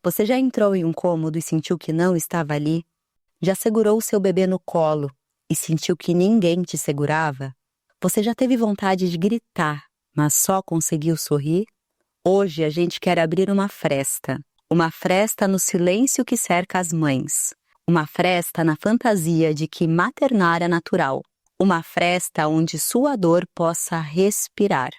Você já entrou em um cômodo e sentiu que não estava ali? Já segurou o seu bebê no colo e sentiu que ninguém te segurava? Você já teve vontade de gritar, mas só conseguiu sorrir? Hoje a gente quer abrir uma fresta no silêncio que cerca as mães, uma fresta na fantasia de que maternar é natural, uma fresta onde sua dor possa respirar.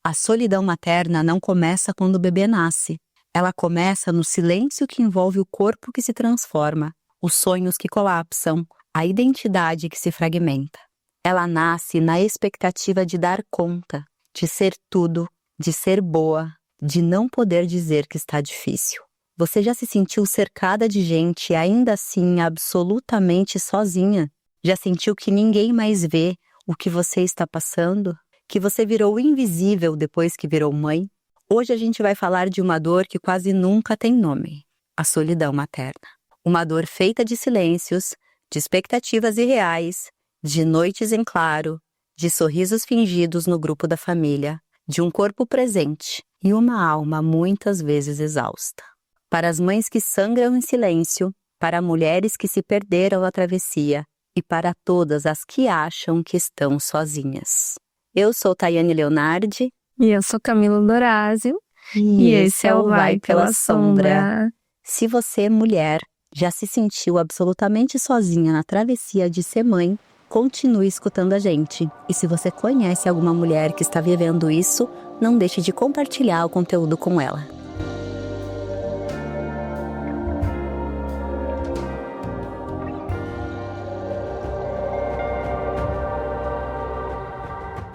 A solidão materna não começa quando o bebê nasce. Ela começa no silêncio que envolve o corpo que se transforma, os sonhos que colapsam, a identidade que se fragmenta. Ela nasce na expectativa de dar conta, de ser tudo, de ser boa, de não poder dizer que está difícil. Você já se sentiu cercada de gente e ainda assim absolutamente sozinha? Já sentiu que ninguém mais vê o que você está passando? Que você virou invisível depois que virou mãe? Hoje a gente vai falar de uma dor que quase nunca tem nome: a solidão materna. Uma dor feita de silêncios, de expectativas irreais, de noites em claro, de sorrisos fingidos no grupo da família, de um corpo presente e uma alma muitas vezes exausta. Para as mães que sangram em silêncio, para mulheres que se perderam na travessia e para todas as que acham que estão sozinhas. Eu sou Tayane Leonardi. E eu sou Camila Dorazio. E esse é o Vai Pela Sombra. Se você, mulher, já se sentiu absolutamente sozinha na travessia de ser mãe, continue escutando a gente. E se você conhece alguma mulher que está vivendo isso, não deixe de compartilhar o conteúdo com ela.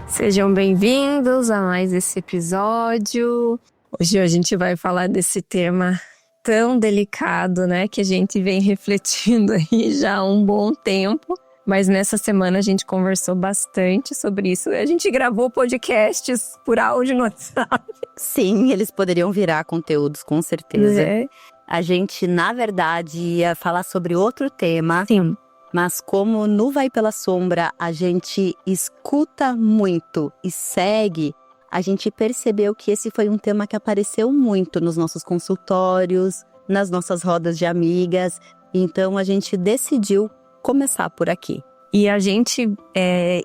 Sejam bem-vindos a mais esse episódio. Hoje a gente vai falar desse tema tão delicado, né? Que a gente vem refletindo aí já há um bom tempo. Mas nessa semana a gente conversou bastante sobre isso. A gente gravou podcasts por áudio no WhatsApp. Sim, eles poderiam virar conteúdos, com certeza. É. A gente, na verdade, ia falar sobre outro tema. Sim. Mas como no Vai Pela Sombra a gente escuta muito e segue, a gente percebeu que esse foi um tema que apareceu muito nos nossos consultórios, nas nossas rodas de amigas. Então a gente decidiu começar por aqui. E a gente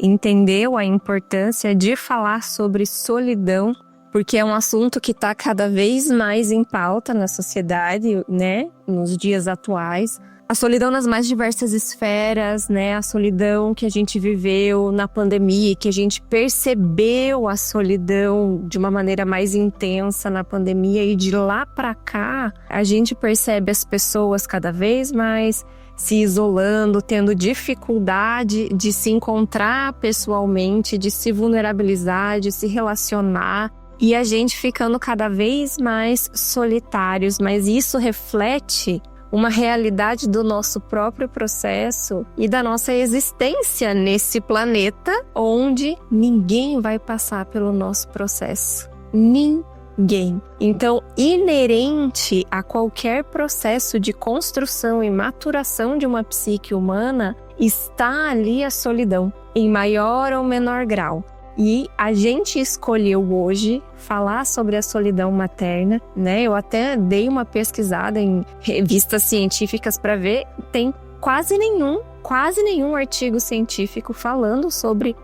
entendeu a importância de falar sobre solidão, porque é um assunto que está cada vez mais em pauta na sociedade, né, nos dias atuais. A solidão nas mais diversas esferas, né? A solidão que a gente viveu na pandemia, que a gente percebeu a solidão de uma maneira mais intensa na pandemia, e de lá para cá a gente percebe as pessoas cada vez mais se isolando, tendo dificuldade de se encontrar pessoalmente, de se vulnerabilizar, de se relacionar. E a gente ficando cada vez mais solitários, mas isso reflete uma realidade do nosso próprio processo e da nossa existência nesse planeta onde ninguém vai passar pelo nosso processo. Ninguém. Então, inerente a qualquer processo de construção e maturação de uma psique humana, está ali a solidão, em maior ou menor grau. E a gente escolheu hoje falar sobre a solidão materna, né? Eu até dei uma pesquisada em revistas científicas para ver, tem quase nenhum artigo científico falando sobre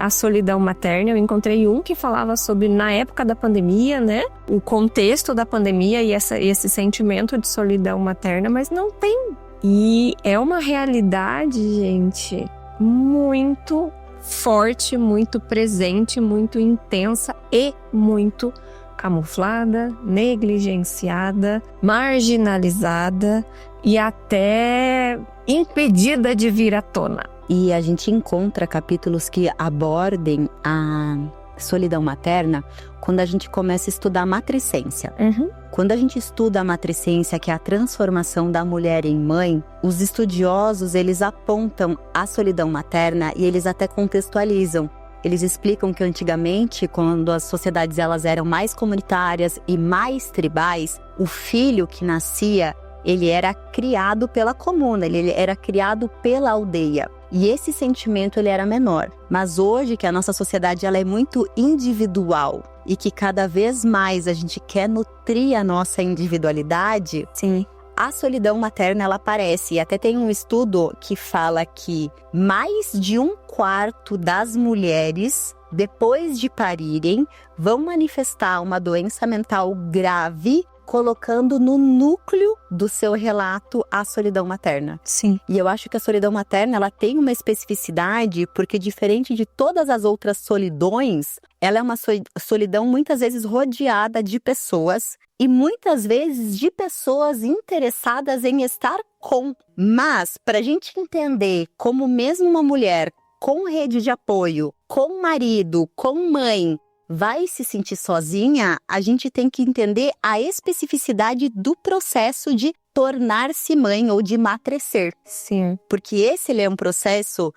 a solidão materna. Eu encontrei um que falava sobre, na época da pandemia, né? O contexto da pandemia e esse sentimento de solidão materna, mas não tem. E é uma realidade, gente, muito forte, muito presente, muito intensa e muito camuflada, negligenciada, marginalizada e até impedida de vir à tona. E a gente encontra capítulos que abordem a solidão materna quando a gente começa a estudar a matricência. Quando a gente estuda a matricência, que é a transformação da mulher em mãe, os estudiosos, eles apontam a solidão materna e eles até contextualizam. Eles explicam que antigamente, quando as sociedades elas eram mais comunitárias e mais tribais, o filho que nascia, ele era criado pela comuna, ele era criado pela aldeia. E esse sentimento ele era menor. Mas hoje que a nossa sociedade ela é muito individual e que cada vez mais a gente quer nutrir a nossa individualidade, Sim. a solidão materna ela aparece. E até tem um estudo que fala que mais de 1/4 das mulheres, depois de parirem, vão manifestar uma doença mental grave, colocando no núcleo do seu relato a solidão materna. Sim. E eu acho que a solidão materna ela tem uma especificidade, porque diferente de todas as outras solidões, ela é uma solidão muitas vezes rodeada de pessoas e muitas vezes de pessoas interessadas em estar com. Mas, para a gente entender como mesmo uma mulher com rede de apoio, com marido, com mãe, vai se sentir sozinha, a gente tem que entender a especificidade do processo de tornar-se mãe ou de matrecer. Sim. Porque ele é um processo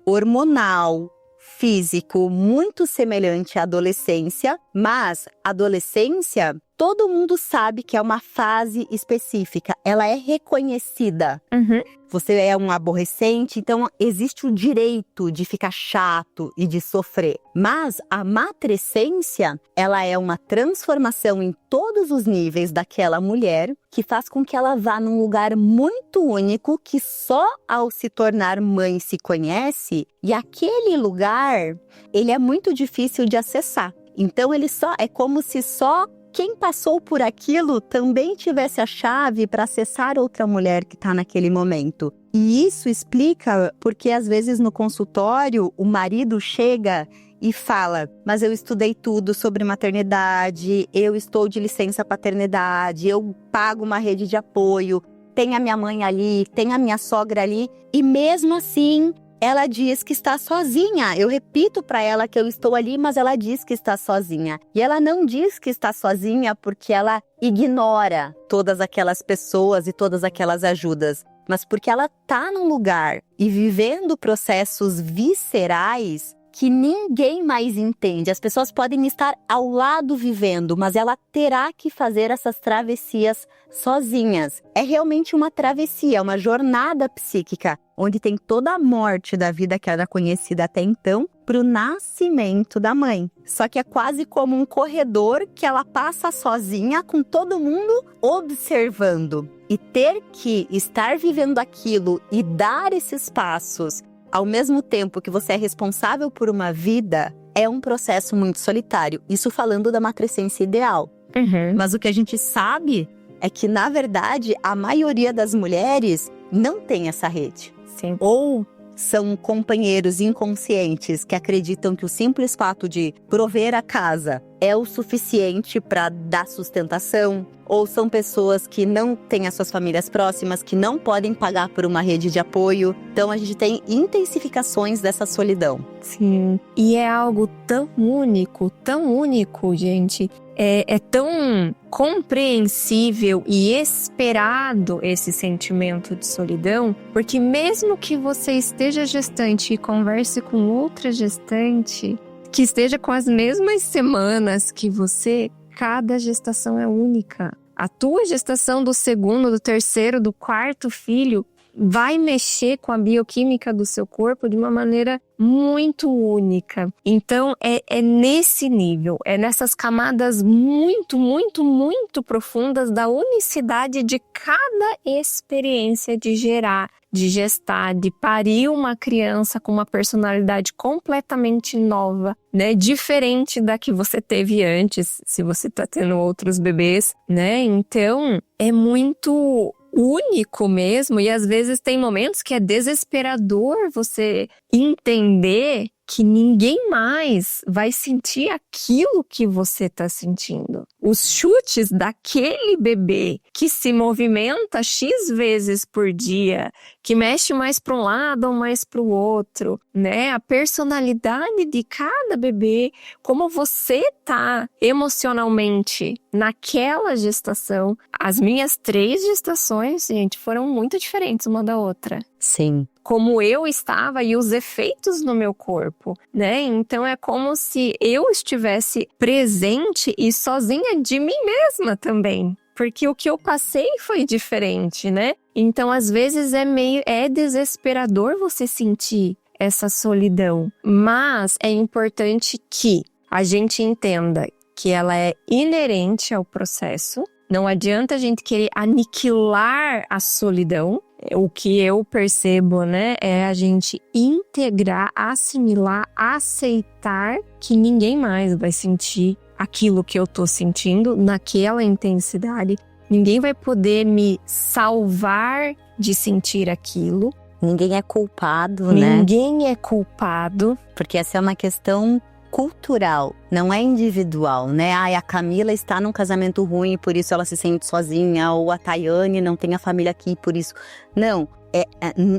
hormonal, físico, muito semelhante à adolescência, mas adolescência, todo mundo sabe que é uma fase específica, ela é reconhecida. Uhum. Você é um aborrecente, então existe o direito de ficar chato e de sofrer. Mas a matrescência, ela é uma transformação em todos os níveis daquela mulher que faz com que ela vá num lugar muito único que só ao se tornar mãe se conhece, e aquele lugar, ele é muito difícil de acessar. Então é como se só quem passou por aquilo também tivesse a chave para acessar outra mulher que está naquele momento. E isso explica porque às vezes no consultório o marido chega e fala: mas eu estudei tudo sobre maternidade, eu estou de licença paternidade, eu pago uma rede de apoio, tem a minha mãe ali, tem a minha sogra ali, e mesmo assim ela diz que está sozinha. Eu repito para ela que eu estou ali, mas ela diz que está sozinha. E ela não diz que está sozinha porque ela ignora todas aquelas pessoas e todas aquelas ajudas, mas porque ela está num lugar e vivendo processos viscerais que ninguém mais entende. As pessoas podem estar ao lado vivendo, mas ela terá que fazer essas travessias sozinhas. É realmente uma travessia, uma jornada psíquica, onde tem toda a morte da vida que era conhecida até então, para o nascimento da mãe. Só que é quase como um corredor que ela passa sozinha, com todo mundo observando. E ter que estar vivendo aquilo e dar esses passos ao mesmo tempo que você é responsável por uma vida, é um processo muito solitário. Isso falando da matrescência ideal. Uhum. Mas o que a gente sabe é que, na verdade, a maioria das mulheres não tem essa rede. Sim. Ou são companheiros inconscientes que acreditam que o simples fato de prover a casa é o suficiente para dar sustentação. Ou são pessoas que não têm as suas famílias próximas, que não podem pagar por uma rede de apoio. Então a gente tem intensificações dessa solidão. Sim. E é algo tão único, gente. É tão compreensível e esperado esse sentimento de solidão, porque mesmo que você esteja gestante e converse com outra gestante, que esteja com as mesmas semanas que você, cada gestação é única. A tua gestação do segundo, do terceiro, do quarto filho vai mexer com a bioquímica do seu corpo de uma maneira muito única. Então, é nesse nível, é nessas camadas muito, muito, muito profundas da unicidade de cada experiência de gerar, de gestar, de parir uma criança com uma personalidade completamente nova, né? Diferente da que você teve antes, se você tá tendo outros bebês, né? Então, é muito único mesmo, e às vezes tem momentos que é desesperador você entender que ninguém mais vai sentir aquilo que você está sentindo. Os chutes daquele bebê que se movimenta X vezes por dia, que mexe mais para um lado ou mais para o outro, né? A personalidade de cada bebê, como você tá emocionalmente naquela gestação. As minhas 3 gestações, gente, foram muito diferentes uma da outra. Sim. Como eu estava e os efeitos no meu corpo, né? Então é como se eu estivesse presente e sozinha de mim mesma também. Porque o que eu passei foi diferente, né? Então, às vezes, é desesperador você sentir essa solidão. Mas é importante que a gente entenda que ela é inerente ao processo. Não adianta a gente querer aniquilar a solidão. O que eu percebo, né, é a gente integrar, assimilar, aceitar que ninguém mais vai sentir aquilo que eu tô sentindo naquela intensidade. Ninguém vai poder me salvar de sentir aquilo. Ninguém é culpado, né? Ninguém é culpado. Porque essa é uma questão cultural, não é individual, né? Ai, a Camila está num casamento ruim e por isso ela se sente sozinha, ou a Tayane não tem a família aqui por isso. Não,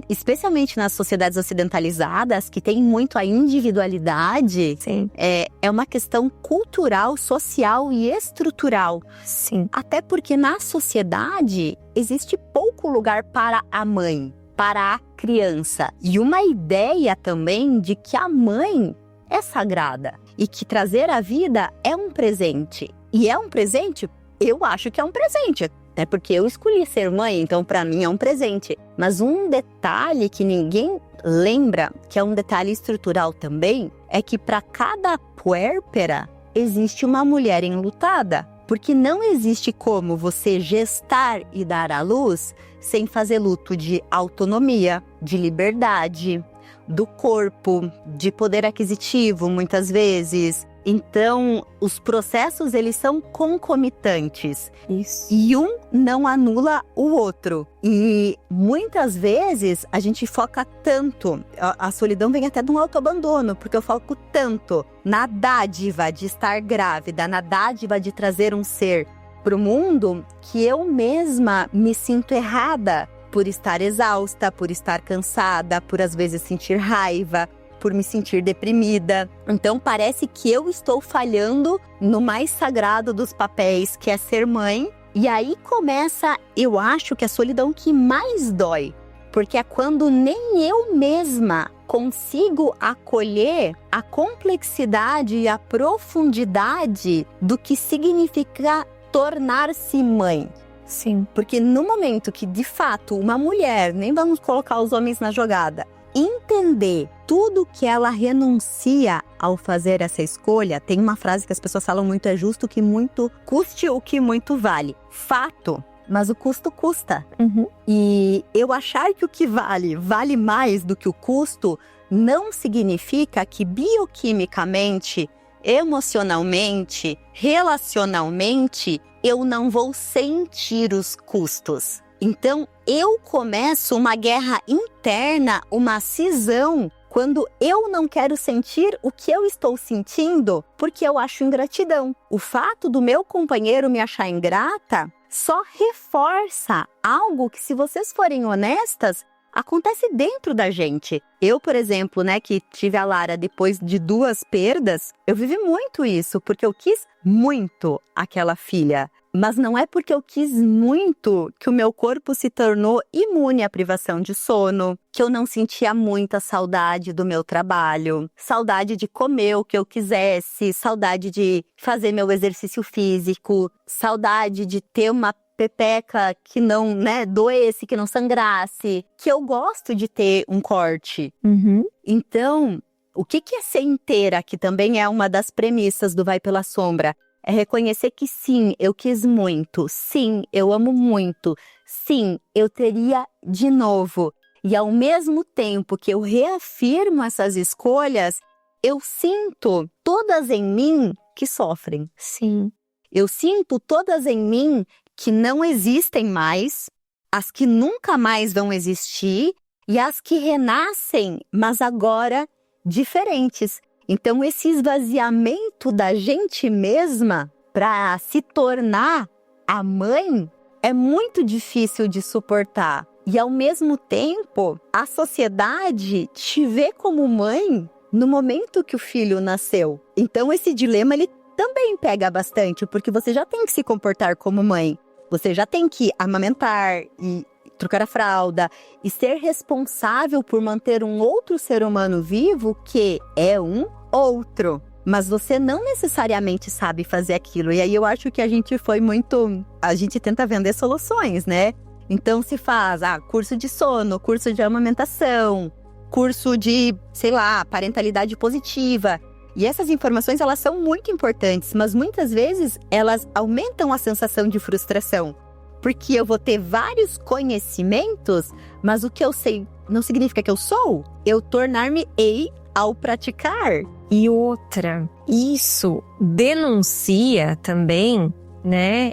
especialmente nas sociedades ocidentalizadas, que tem muito a individualidade, Sim. É uma questão cultural, social e estrutural. Sim. Até porque na sociedade existe pouco lugar para a mãe, para a criança. E uma ideia também de que a mãe é sagrada e que trazer a vida é um presente. E é um presente? Eu acho que é um presente. É porque eu escolhi ser mãe, então para mim é um presente. Mas um detalhe que ninguém lembra, que é um detalhe estrutural também, é que para cada puérpera existe uma mulher enlutada. Porque não existe como você gestar e dar à luz sem fazer luto de autonomia, de liberdade, do corpo, de poder aquisitivo, muitas vezes. Então, os processos, eles são concomitantes. Isso. E um não anula o outro. E muitas vezes a gente foca tanto, a solidão vem até de um autoabandono, porque eu foco tanto na dádiva de estar grávida, na dádiva de trazer um ser para o mundo, que eu mesma me sinto errada por estar exausta, por estar cansada, por às vezes sentir raiva, por me sentir deprimida. Então parece que eu estou falhando no mais sagrado dos papéis, que é ser mãe. E aí começa, eu acho que a solidão que mais dói, porque é quando nem eu mesma consigo acolher a complexidade e a profundidade do que significa tornar-se mãe. Sim. Porque no momento que, de fato, uma mulher, nem vamos colocar os homens na jogada, entender tudo que ela renuncia ao fazer essa escolha, tem uma frase que as pessoas falam muito, é justo que muito custe o que muito vale. Fato, mas o custo custa. Uhum. E eu achar que o que vale mais do que o custo, não significa que bioquimicamente, emocionalmente, relacionalmente, eu não vou sentir os custos. Então, eu começo uma guerra interna, uma cisão, quando eu não quero sentir o que eu estou sentindo, porque eu acho ingratidão. O fato do meu companheiro me achar ingrata só reforça algo que, se vocês forem honestas, acontece dentro da gente. Eu, por exemplo, né, que tive a Lara depois de 2 perdas, eu vivi muito isso, porque eu quis muito aquela filha. Mas não é porque eu quis muito que o meu corpo se tornou imune à privação de sono, que eu não sentia muita saudade do meu trabalho, saudade de comer o que eu quisesse, saudade de fazer meu exercício físico, saudade de ter uma pepeca que não, né, doesse, que não sangrasse, que eu gosto de ter um corte. Uhum. Então, o que é ser inteira, que também é uma das premissas do Vai Pela Sombra? É reconhecer que sim, eu quis muito, sim, eu amo muito, sim, eu teria de novo. E ao mesmo tempo que eu reafirmo essas escolhas, eu sinto todas em mim que sofrem. Sim. Eu sinto todas em mim que não existem mais, as que nunca mais vão existir e as que renascem, mas agora diferentes. Então, esse esvaziamento da gente mesma para se tornar a mãe é muito difícil de suportar. E, ao mesmo tempo, a sociedade te vê como mãe no momento que o filho nasceu. Então, esse dilema ele também pega bastante, porque você já tem que se comportar como mãe. Você já tem que amamentar e trocar a fralda e ser responsável por manter um outro ser humano vivo que é um outro. mas você não necessariamente sabe fazer aquilo. E aí eu acho que a gente tenta vender soluções, né? Então se faz curso de sono, curso de amamentação, curso de, sei lá, parentalidade positiva. E essas informações, elas são muito importantes, mas muitas vezes elas aumentam a sensação de frustração. Porque eu vou ter vários conhecimentos, mas o que eu sei não significa que eu sou. Eu tornar-me-ei ao praticar. E outra, isso denuncia também, né,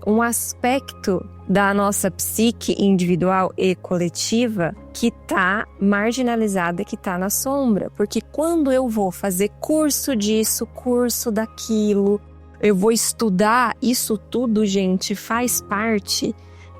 um aspecto da nossa psique individual e coletiva que está marginalizada, que está na sombra. Porque quando eu vou fazer curso disso, curso daquilo, eu vou estudar isso tudo, gente, faz parte,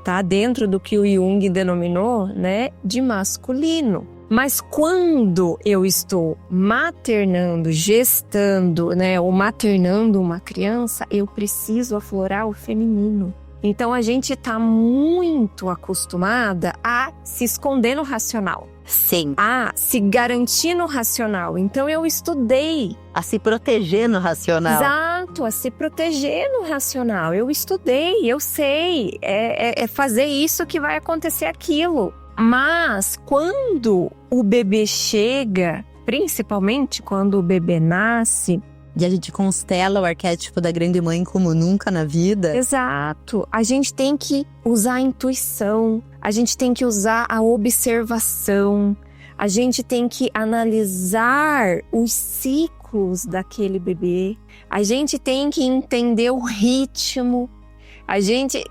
tá? Dentro do que o Jung denominou, né, de masculino. Mas quando eu estou maternando, gestando, né, ou maternando uma criança, eu preciso aflorar o feminino. Então a gente está muito acostumada a se esconder no racional. Sim. A se garantir no racional. Então eu estudei. A se proteger no racional. Exato, a se proteger no racional. Eu estudei, eu sei. É fazer isso que vai acontecer aquilo. Mas quando o bebê chega, principalmente quando o bebê nasce, e a gente constela o arquétipo da grande mãe como nunca na vida. Exato. A gente tem que usar a intuição, a gente tem que usar a observação, a gente tem que analisar os ciclos daquele bebê, a gente tem que entender o ritmo, a gente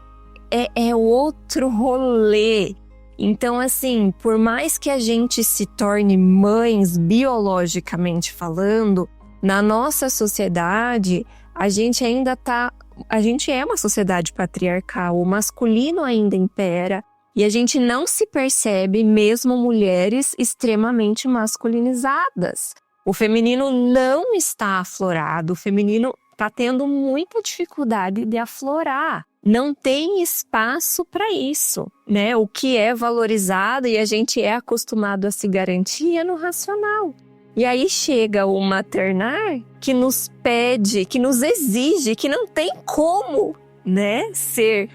é outro rolê. Então, assim, por mais que a gente se torne mães biologicamente falando, na nossa sociedade, a gente é uma sociedade patriarcal, o masculino ainda impera e a gente não se percebe mesmo mulheres extremamente masculinizadas. O feminino não está aflorado, o feminino está tendo muita dificuldade de aflorar. Não tem espaço para isso, né? O que é valorizado e a gente é acostumado a se garantir é no racional. E aí chega o maternar que nos pede, que nos exige, que não tem como, né, ser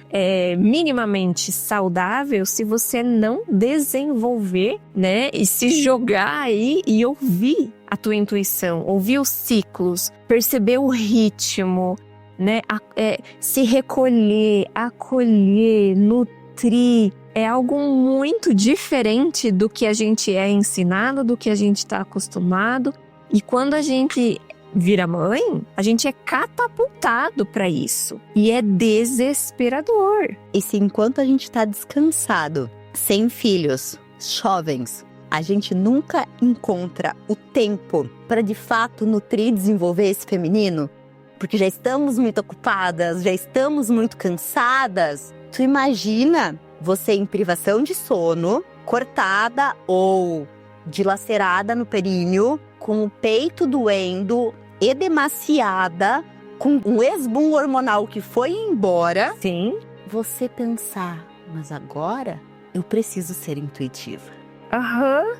minimamente saudável se você não desenvolver, né, e se jogar aí e ouvir a tua intuição, ouvir os ciclos, perceber o ritmo, né, se recolher, acolher, nutrir. É algo muito diferente do que a gente é ensinado, do que a gente está acostumado. E quando a gente vira mãe, a gente é catapultado para isso. E é desesperador. E se enquanto a gente está descansado, sem filhos, jovens, a gente nunca encontra o tempo para de fato nutrir e desenvolver esse feminino, porque já estamos muito ocupadas, já estamos muito cansadas, tu imagina você em privação de sono, cortada ou dilacerada no períneo, com o peito doendo, edemaciada, com um ex-boom hormonal que foi embora. Sim. Você pensar, mas agora eu preciso ser intuitiva. Aham.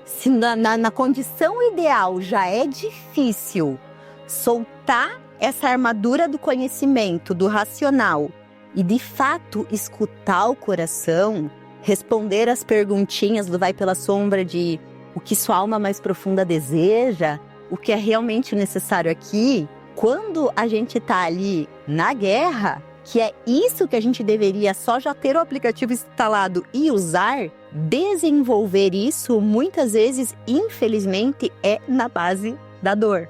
Se na condição ideal já é difícil soltar essa armadura do conhecimento, do racional, e de fato escutar o coração, responder as perguntinhas do vai pela sombra de o que sua alma mais profunda deseja, o que é realmente necessário aqui. Quando a gente tá ali na guerra, que é isso que a gente deveria só já ter o aplicativo instalado e usar, desenvolver isso muitas vezes, infelizmente, é na base da dor.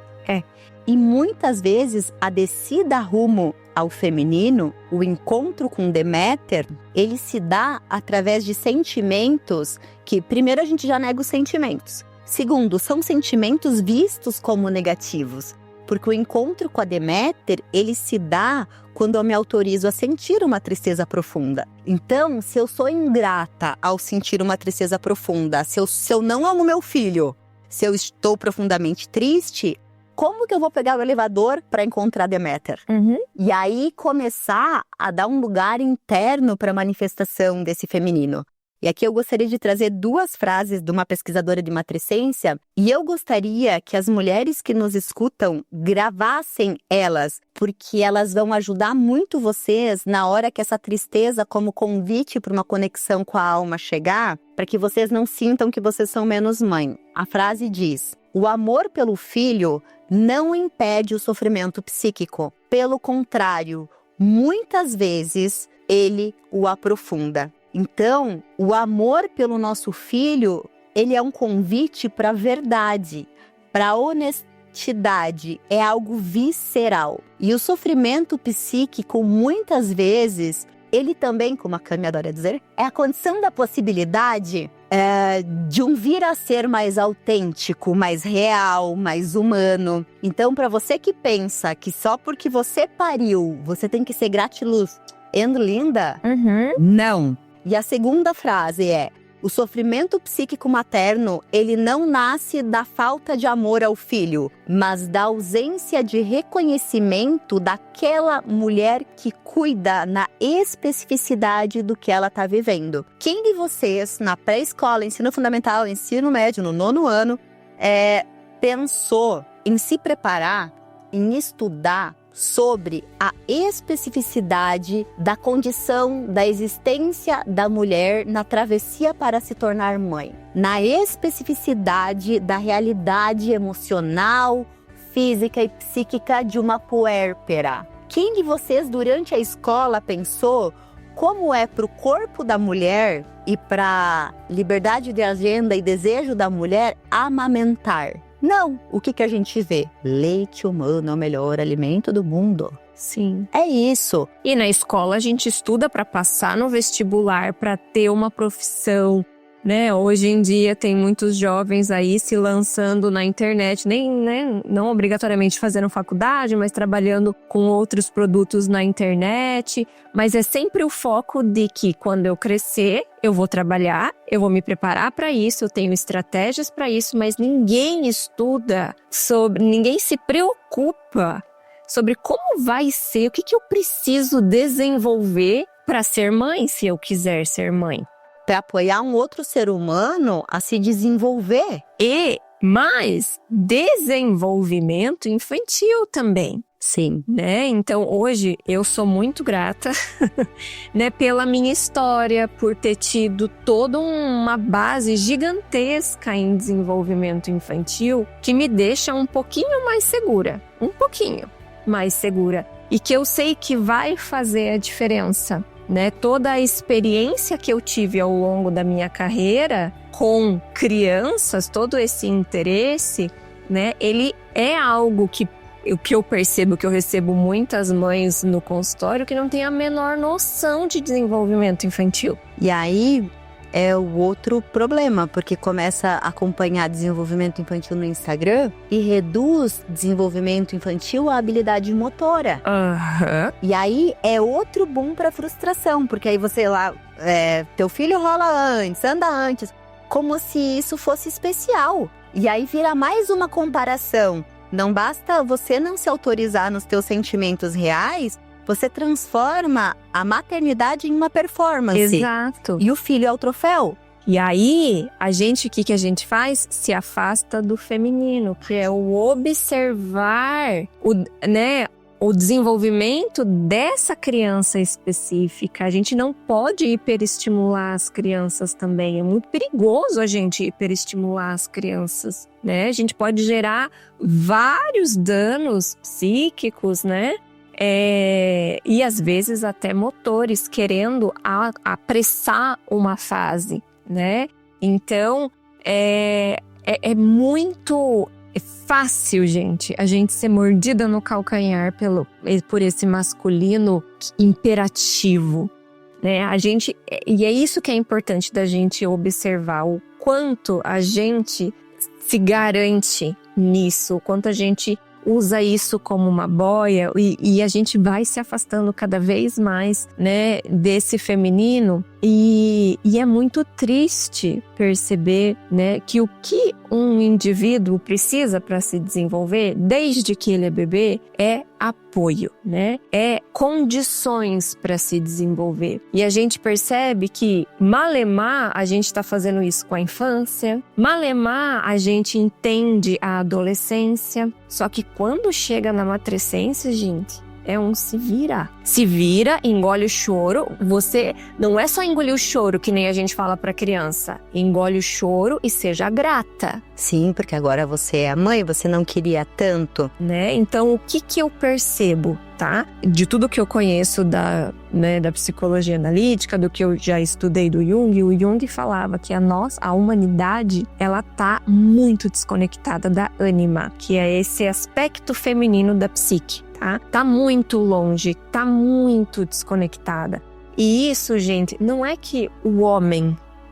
E muitas vezes a descida rumo ao feminino, o encontro com Deméter, ele se dá através de sentimentos que, primeiro, a gente já nega os sentimentos. Segundo, são sentimentos vistos como negativos, porque o encontro com a Deméter, ele se dá quando eu me autorizo a sentir uma tristeza profunda. Então, se eu sou ingrata ao sentir uma tristeza profunda, se eu não amo meu filho, se eu estou profundamente triste, como que eu vou pegar o elevador para encontrar Deméter? Uhum. E aí começar a dar um lugar interno para a manifestação desse feminino. E aqui eu gostaria de trazer 2 frases de uma pesquisadora de matricência, e eu gostaria que as mulheres que nos escutam gravassem elas, porque elas vão ajudar muito vocês na hora que essa tristeza como convite para uma conexão com a alma chegar, para que vocês não sintam que vocês são menos mãe. A frase diz: o amor pelo filho não impede o sofrimento psíquico. Pelo contrário, muitas vezes ele o aprofunda. Então, o amor pelo nosso filho, ele é um convite para a verdade, para a honestidade, é algo visceral. E o sofrimento psíquico, muitas vezes, ele também, como a Cami adora dizer, é a condição da possibilidade de um vir a ser mais autêntico, mais real, mais humano. Então, para você que pensa que só porque você pariu, você tem que ser gratiluz e linda, não. E a segunda frase é: o sofrimento psíquico materno, ele não nasce da falta de amor ao filho, mas da ausência de reconhecimento daquela mulher que cuida na especificidade do que ela está vivendo. Quem de vocês, na pré-escola, ensino fundamental, ensino médio, no 9º ano, pensou em se preparar, em estudar sobre a especificidade da condição da existência da mulher na travessia para se tornar mãe, na especificidade da realidade emocional, física e psíquica de uma puérpera? Quem de vocês durante a escola pensou como é para o corpo da mulher e para a liberdade de agenda e desejo da mulher amamentar? Não, o que a gente vê? Leite humano é o melhor alimento do mundo. Sim. É isso. E na escola a gente estuda para passar no vestibular, para ter uma profissão, né? Hoje em dia tem muitos jovens aí se lançando na internet, não obrigatoriamente fazendo faculdade, mas trabalhando com outros produtos na internet. Mas é sempre o foco de que quando eu crescer, eu vou trabalhar, eu vou me preparar para isso, eu tenho estratégias para isso, mas ninguém estuda sobre, ninguém se preocupa sobre como vai ser, o que eu preciso desenvolver para ser mãe, se eu quiser ser mãe. Para apoiar um outro ser humano a se desenvolver. E mais desenvolvimento infantil também. Sim. Né? Então, hoje, eu sou muito grata né, pela minha história, por ter tido toda uma base gigantesca em desenvolvimento infantil, que me deixa um pouquinho mais segura. Um pouquinho mais segura. E que eu sei que vai fazer a diferença. Né? Toda a experiência que eu tive ao longo da minha carreira com crianças, todo esse interesse, né? Ele é algo que eu percebo, que eu recebo muitas mães no consultório que não tem a menor noção de desenvolvimento infantil. E aí é o outro problema, porque começa a acompanhar desenvolvimento infantil no Instagram e reduz desenvolvimento infantil à habilidade motora. E aí é outro boom para frustração, porque aí você lá, teu filho rola antes, anda antes, como se isso fosse especial. E aí vira mais uma comparação. Não basta você não se autorizar nos teus sentimentos reais, você transforma a maternidade em uma performance. Exato. E o filho é o troféu. E aí, o que a gente faz? Se afasta do feminino, que é o observar o desenvolvimento dessa criança específica. A gente não pode hiperestimular as crianças também. É muito perigoso a gente hiperestimular as crianças, né? A gente pode gerar vários danos psíquicos, né? E às vezes até motores, querendo apressar uma fase, né? Então, é muito fácil, gente, a gente ser mordida no calcanhar por esse masculino imperativo, né? E é isso que é importante da gente observar, o quanto a gente se garante nisso, o quanto a gente usa isso como uma boia e a gente vai se afastando cada vez mais, né, desse feminino. E é muito triste perceber, né, que o que um indivíduo precisa para se desenvolver, desde que ele é bebê, é apoio, né? É condições para se desenvolver. E a gente percebe que, malemar, a gente está fazendo isso com a infância, malemar, a gente entende a adolescência, só que quando chega na matrescência, gente, é um se vira. Se vira, engole o choro. Você não é só engolir o choro, que nem a gente fala pra criança. Engole o choro e seja grata. Sim, porque agora você é a mãe, você não queria tanto. Né? Então, o que eu percebo, tá? De tudo que eu conheço da psicologia analítica, do que eu já estudei do Jung, o Jung falava que a humanidade, ela tá muito desconectada da ânima, que é esse aspecto feminino da psique. Tá muito longe, tá muito desconectada. E isso, gente, não é que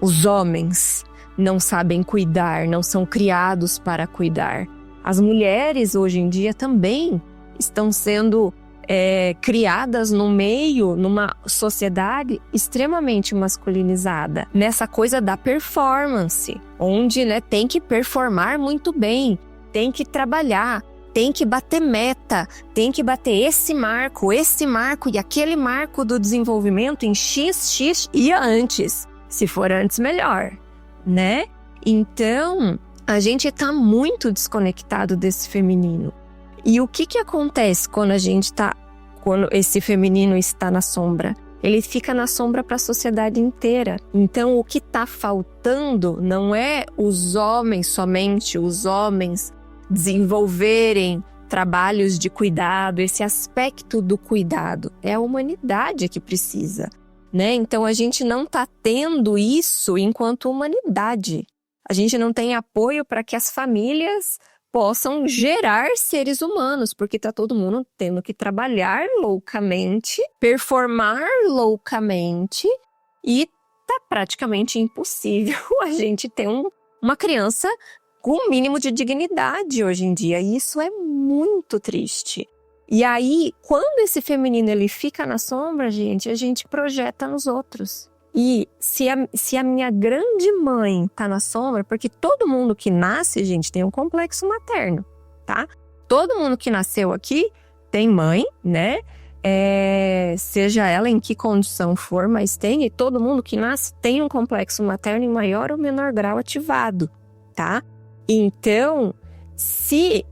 os homens não sabem cuidar, não são criados para cuidar. As mulheres hoje em dia também estão sendo criadas numa sociedade extremamente masculinizada, nessa coisa da performance, onde, né, tem que performar muito bem, tem que trabalhar, tem que bater meta, tem que bater esse marco e aquele marco do desenvolvimento em X e antes. Se for antes, melhor, né? Então, a gente tá muito desconectado desse feminino. E o que acontece quando esse feminino está na sombra? Ele fica na sombra para a sociedade inteira. Então, o que tá faltando não é somente os homens desenvolverem trabalhos de cuidado, esse aspecto do cuidado. É a humanidade que precisa, né? Então, a gente não está tendo isso enquanto humanidade. A gente não tem apoio para que as famílias possam gerar seres humanos, porque está todo mundo tendo que trabalhar loucamente, performar loucamente, e tá praticamente impossível a gente ter uma criança com um mínimo de dignidade hoje em dia. E isso é muito triste. E aí, quando esse feminino ele fica na sombra, gente, a gente projeta nos outros. E se a minha grande mãe tá na sombra, porque todo mundo que nasce, gente, tem um complexo materno, tá? Todo mundo que nasceu aqui tem mãe, né? Seja ela em que condição for, mas tem, e todo mundo que nasce tem um complexo materno em maior ou menor grau ativado, tá? Então, se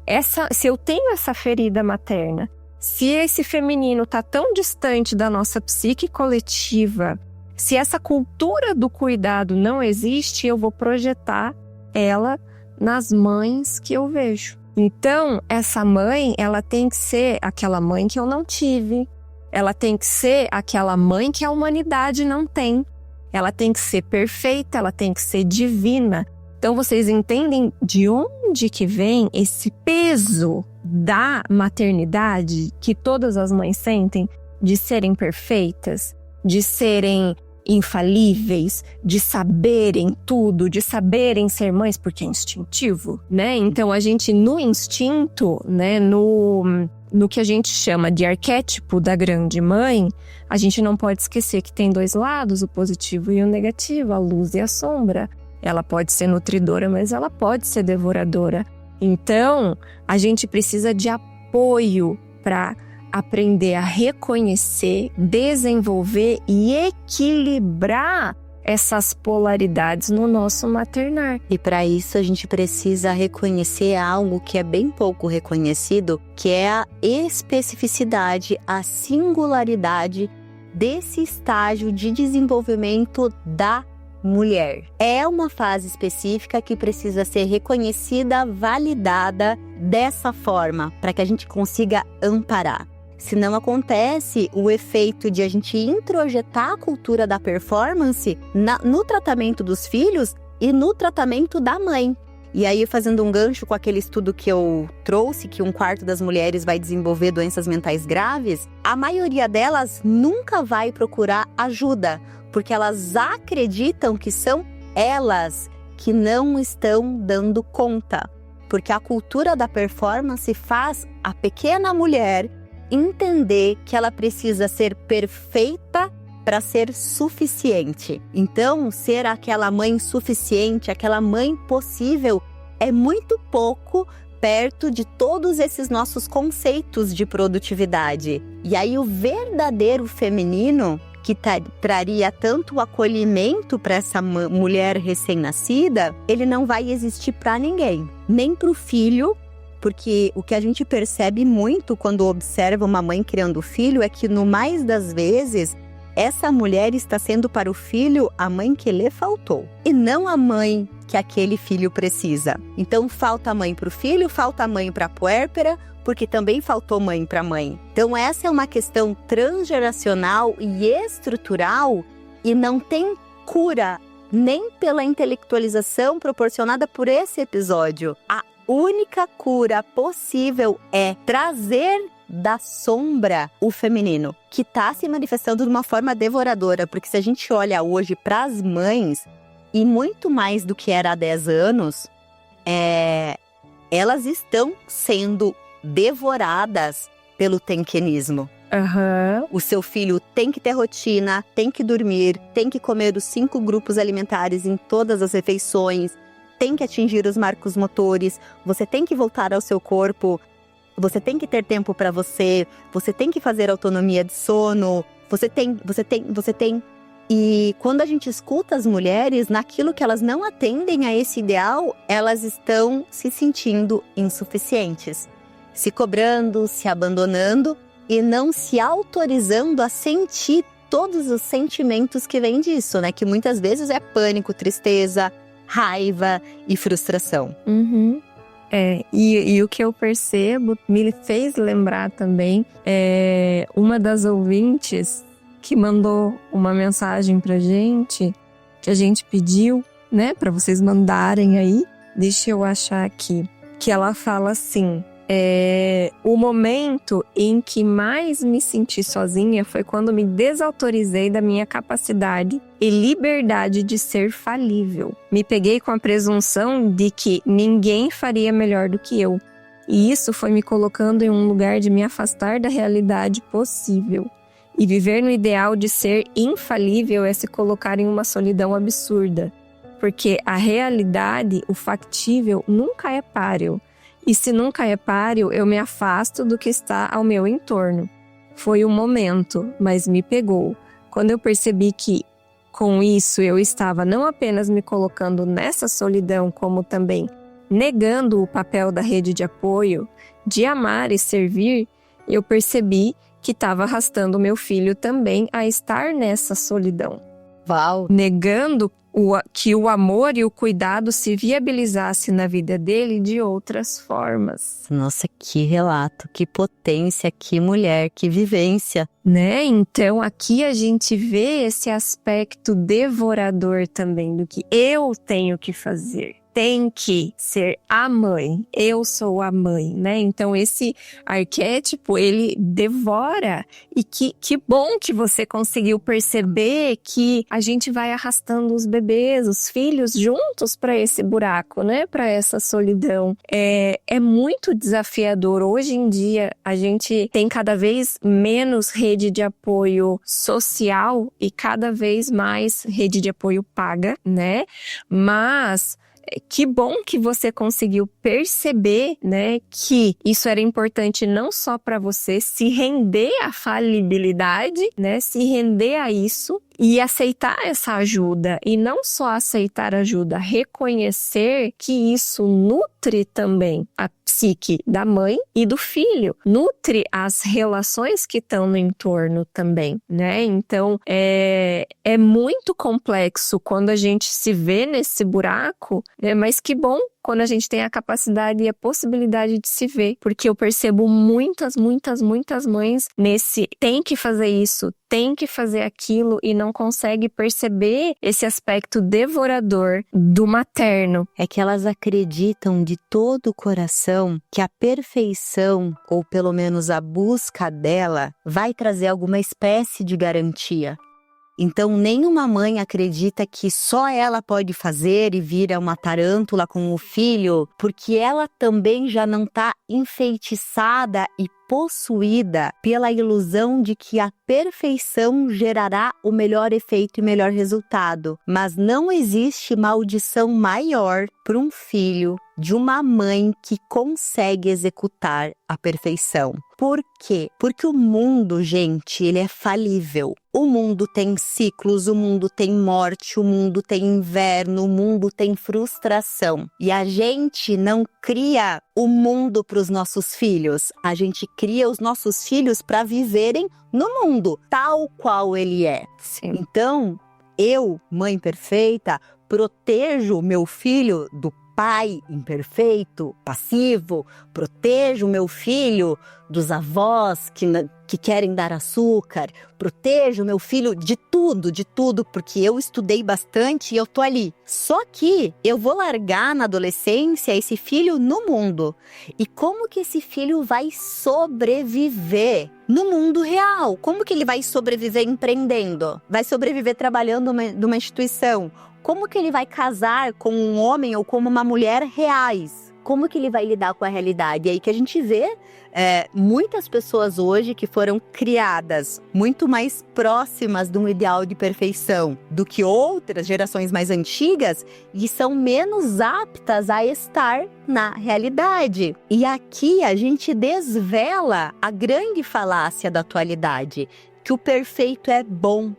eu tenho essa ferida materna, se esse feminino está tão distante da nossa psique coletiva, se essa cultura do cuidado não existe, eu vou projetar ela nas mães que eu vejo. Então, essa mãe, ela tem que ser aquela mãe que eu não tive. Ela tem que ser aquela mãe que a humanidade não tem. Ela tem que ser perfeita, ela tem que ser divina. Então, vocês entendem de onde que vem esse peso da maternidade que todas as mães sentem, de serem perfeitas, de serem infalíveis, de saberem tudo, de saberem ser mães, porque é instintivo, né? Então, a gente, no instinto, né, no que a gente chama de arquétipo da grande mãe, a gente não pode esquecer que tem dois lados, o positivo e o negativo, a luz e a sombra. Ela pode ser nutridora, mas ela pode ser devoradora. Então, a gente precisa de apoio para aprender a reconhecer, desenvolver e equilibrar essas polaridades no nosso maternar. E para isso a gente precisa reconhecer algo que é bem pouco reconhecido, que é a especificidade, a singularidade desse estágio de desenvolvimento da mulher. É uma fase específica que precisa ser reconhecida, validada dessa forma, para que a gente consiga amparar. Se não acontece o efeito de a gente introjetar a cultura da performance no tratamento dos filhos e no tratamento da mãe. E aí, fazendo um gancho com aquele estudo que eu trouxe, que 1/4 das mulheres vai desenvolver doenças mentais graves, a maioria delas nunca vai procurar ajuda, porque elas acreditam que são elas que não estão dando conta. Porque a cultura da performance faz a pequena mulher entender que ela precisa ser perfeita para ser suficiente. Então, ser aquela mãe suficiente, aquela mãe possível, é muito pouco perto de todos esses nossos conceitos de produtividade. E aí o verdadeiro feminino, que traria tanto o acolhimento para essa mulher recém-nascida, ele não vai existir para ninguém, nem para o filho, porque o que a gente percebe muito quando observa uma mãe criando filho é que, no mais das vezes, essa mulher está sendo para o filho a mãe que lhe faltou, e não a mãe que aquele filho precisa. Então falta mãe para o filho, falta mãe para a puérpera, porque também faltou mãe para mãe. Então essa é uma questão transgeracional e estrutural, e não tem cura nem pela intelectualização proporcionada por esse episódio. A única cura possível é trazer da sombra o feminino, que está se manifestando de uma forma devoradora, porque se a gente olha hoje para as mães, e muito mais do que era há 10 anos, elas estão sendo devoradas pelo tenquenismo. O seu filho tem que ter rotina, tem que dormir, tem que comer os 5 grupos alimentares em todas as refeições, tem que atingir os marcos motores, você tem que voltar ao seu corpo, você tem que ter tempo para você tem que fazer autonomia de sono, você tem. E quando a gente escuta as mulheres, naquilo que elas não atendem a esse ideal, elas estão se sentindo insuficientes, se cobrando, se abandonando e não se autorizando a sentir todos os sentimentos que vêm disso, né? Que muitas vezes é pânico, tristeza, raiva e frustração. E o que eu percebo, me fez lembrar também, uma das ouvintes que mandou uma mensagem pra gente, que a gente pediu, né, pra vocês mandarem aí. Deixa eu achar aqui. Que ela fala assim: o momento em que mais me senti sozinha foi quando me desautorizei da minha capacidade e liberdade de ser falível. Me peguei com a presunção de que ninguém faria melhor do que eu. E isso foi me colocando em um lugar de me afastar da realidade possível. E viver no ideal de ser infalível é se colocar em uma solidão absurda. Porque a realidade, o factível, nunca é páreo. E se nunca é páreo, eu me afasto do que está ao meu entorno. Foi um momento, mas me pegou. Quando eu percebi que, com isso, eu estava não apenas me colocando nessa solidão, como também negando o papel da rede de apoio, de amar e servir, eu percebi que estava arrastando meu filho também a estar nessa solidão. Uau! Negando que o amor e o cuidado se viabilizasse na vida dele de outras formas. Nossa, que relato, que potência, que mulher, que vivência. Né? Então aqui a gente vê esse aspecto devorador também do que eu tenho que fazer. Tem que ser a mãe, eu sou a mãe, né? Então esse arquétipo, ele devora. E que bom que você conseguiu perceber que a gente vai arrastando os bebês, os filhos juntos para esse buraco, né? Para essa solidão. É muito desafiador. Hoje em dia a gente tem cada vez menos rede de apoio social e cada vez mais rede de apoio paga, né? Mas que bom que você conseguiu perceber, né, que isso era importante não só para você se render à falibilidade, né, se render a isso e aceitar essa ajuda. E não só aceitar ajuda, reconhecer que isso nutre também a psique da mãe e do filho. Nutre as relações que estão no entorno também, né? Então, é muito complexo quando a gente se vê nesse buraco, né? Mas que bom quando a gente tem a capacidade e a possibilidade de se ver, porque eu percebo muitas mães nesse tem que fazer isso, tem que fazer aquilo e não consegue perceber esse aspecto devorador do materno. É que elas acreditam de todo o coração que a perfeição, ou pelo menos a busca dela, vai trazer alguma espécie de garantia. Então, nenhuma mãe acredita que só ela pode fazer e vira uma tarântula com o filho, porque ela também já não está enfeitiçada e possuída pela ilusão de que a perfeição gerará o melhor efeito e melhor resultado. Mas não existe maldição maior para um filho de uma mãe que consegue executar a perfeição. Por quê? Porque o mundo, gente, ele é falível. O mundo tem ciclos, o mundo tem morte, o mundo tem inverno, o mundo tem frustração. E a gente não cria o mundo para os nossos filhos. A gente cria os nossos filhos para viverem no mundo, tal qual ele é. Sim. Então, eu, mãe perfeita, protejo meu filho do pai imperfeito, passivo, protejo meu filho dos avós que querem dar açúcar, protejo meu filho de tudo, porque eu estudei bastante e eu tô ali. Só que eu vou largar na adolescência esse filho no mundo. E como que esse filho vai sobreviver no mundo real? Como que ele vai sobreviver empreendendo? Vai sobreviver trabalhando numa instituição? Como que ele vai casar com um homem ou com uma mulher reais? Como que ele vai lidar com a realidade? É aí que a gente vê muitas pessoas hoje que foram criadas muito mais próximas de um ideal de perfeição do que outras gerações mais antigas e são menos aptas a estar na realidade. E aqui a gente desvela a grande falácia da atualidade, que o perfeito é bom.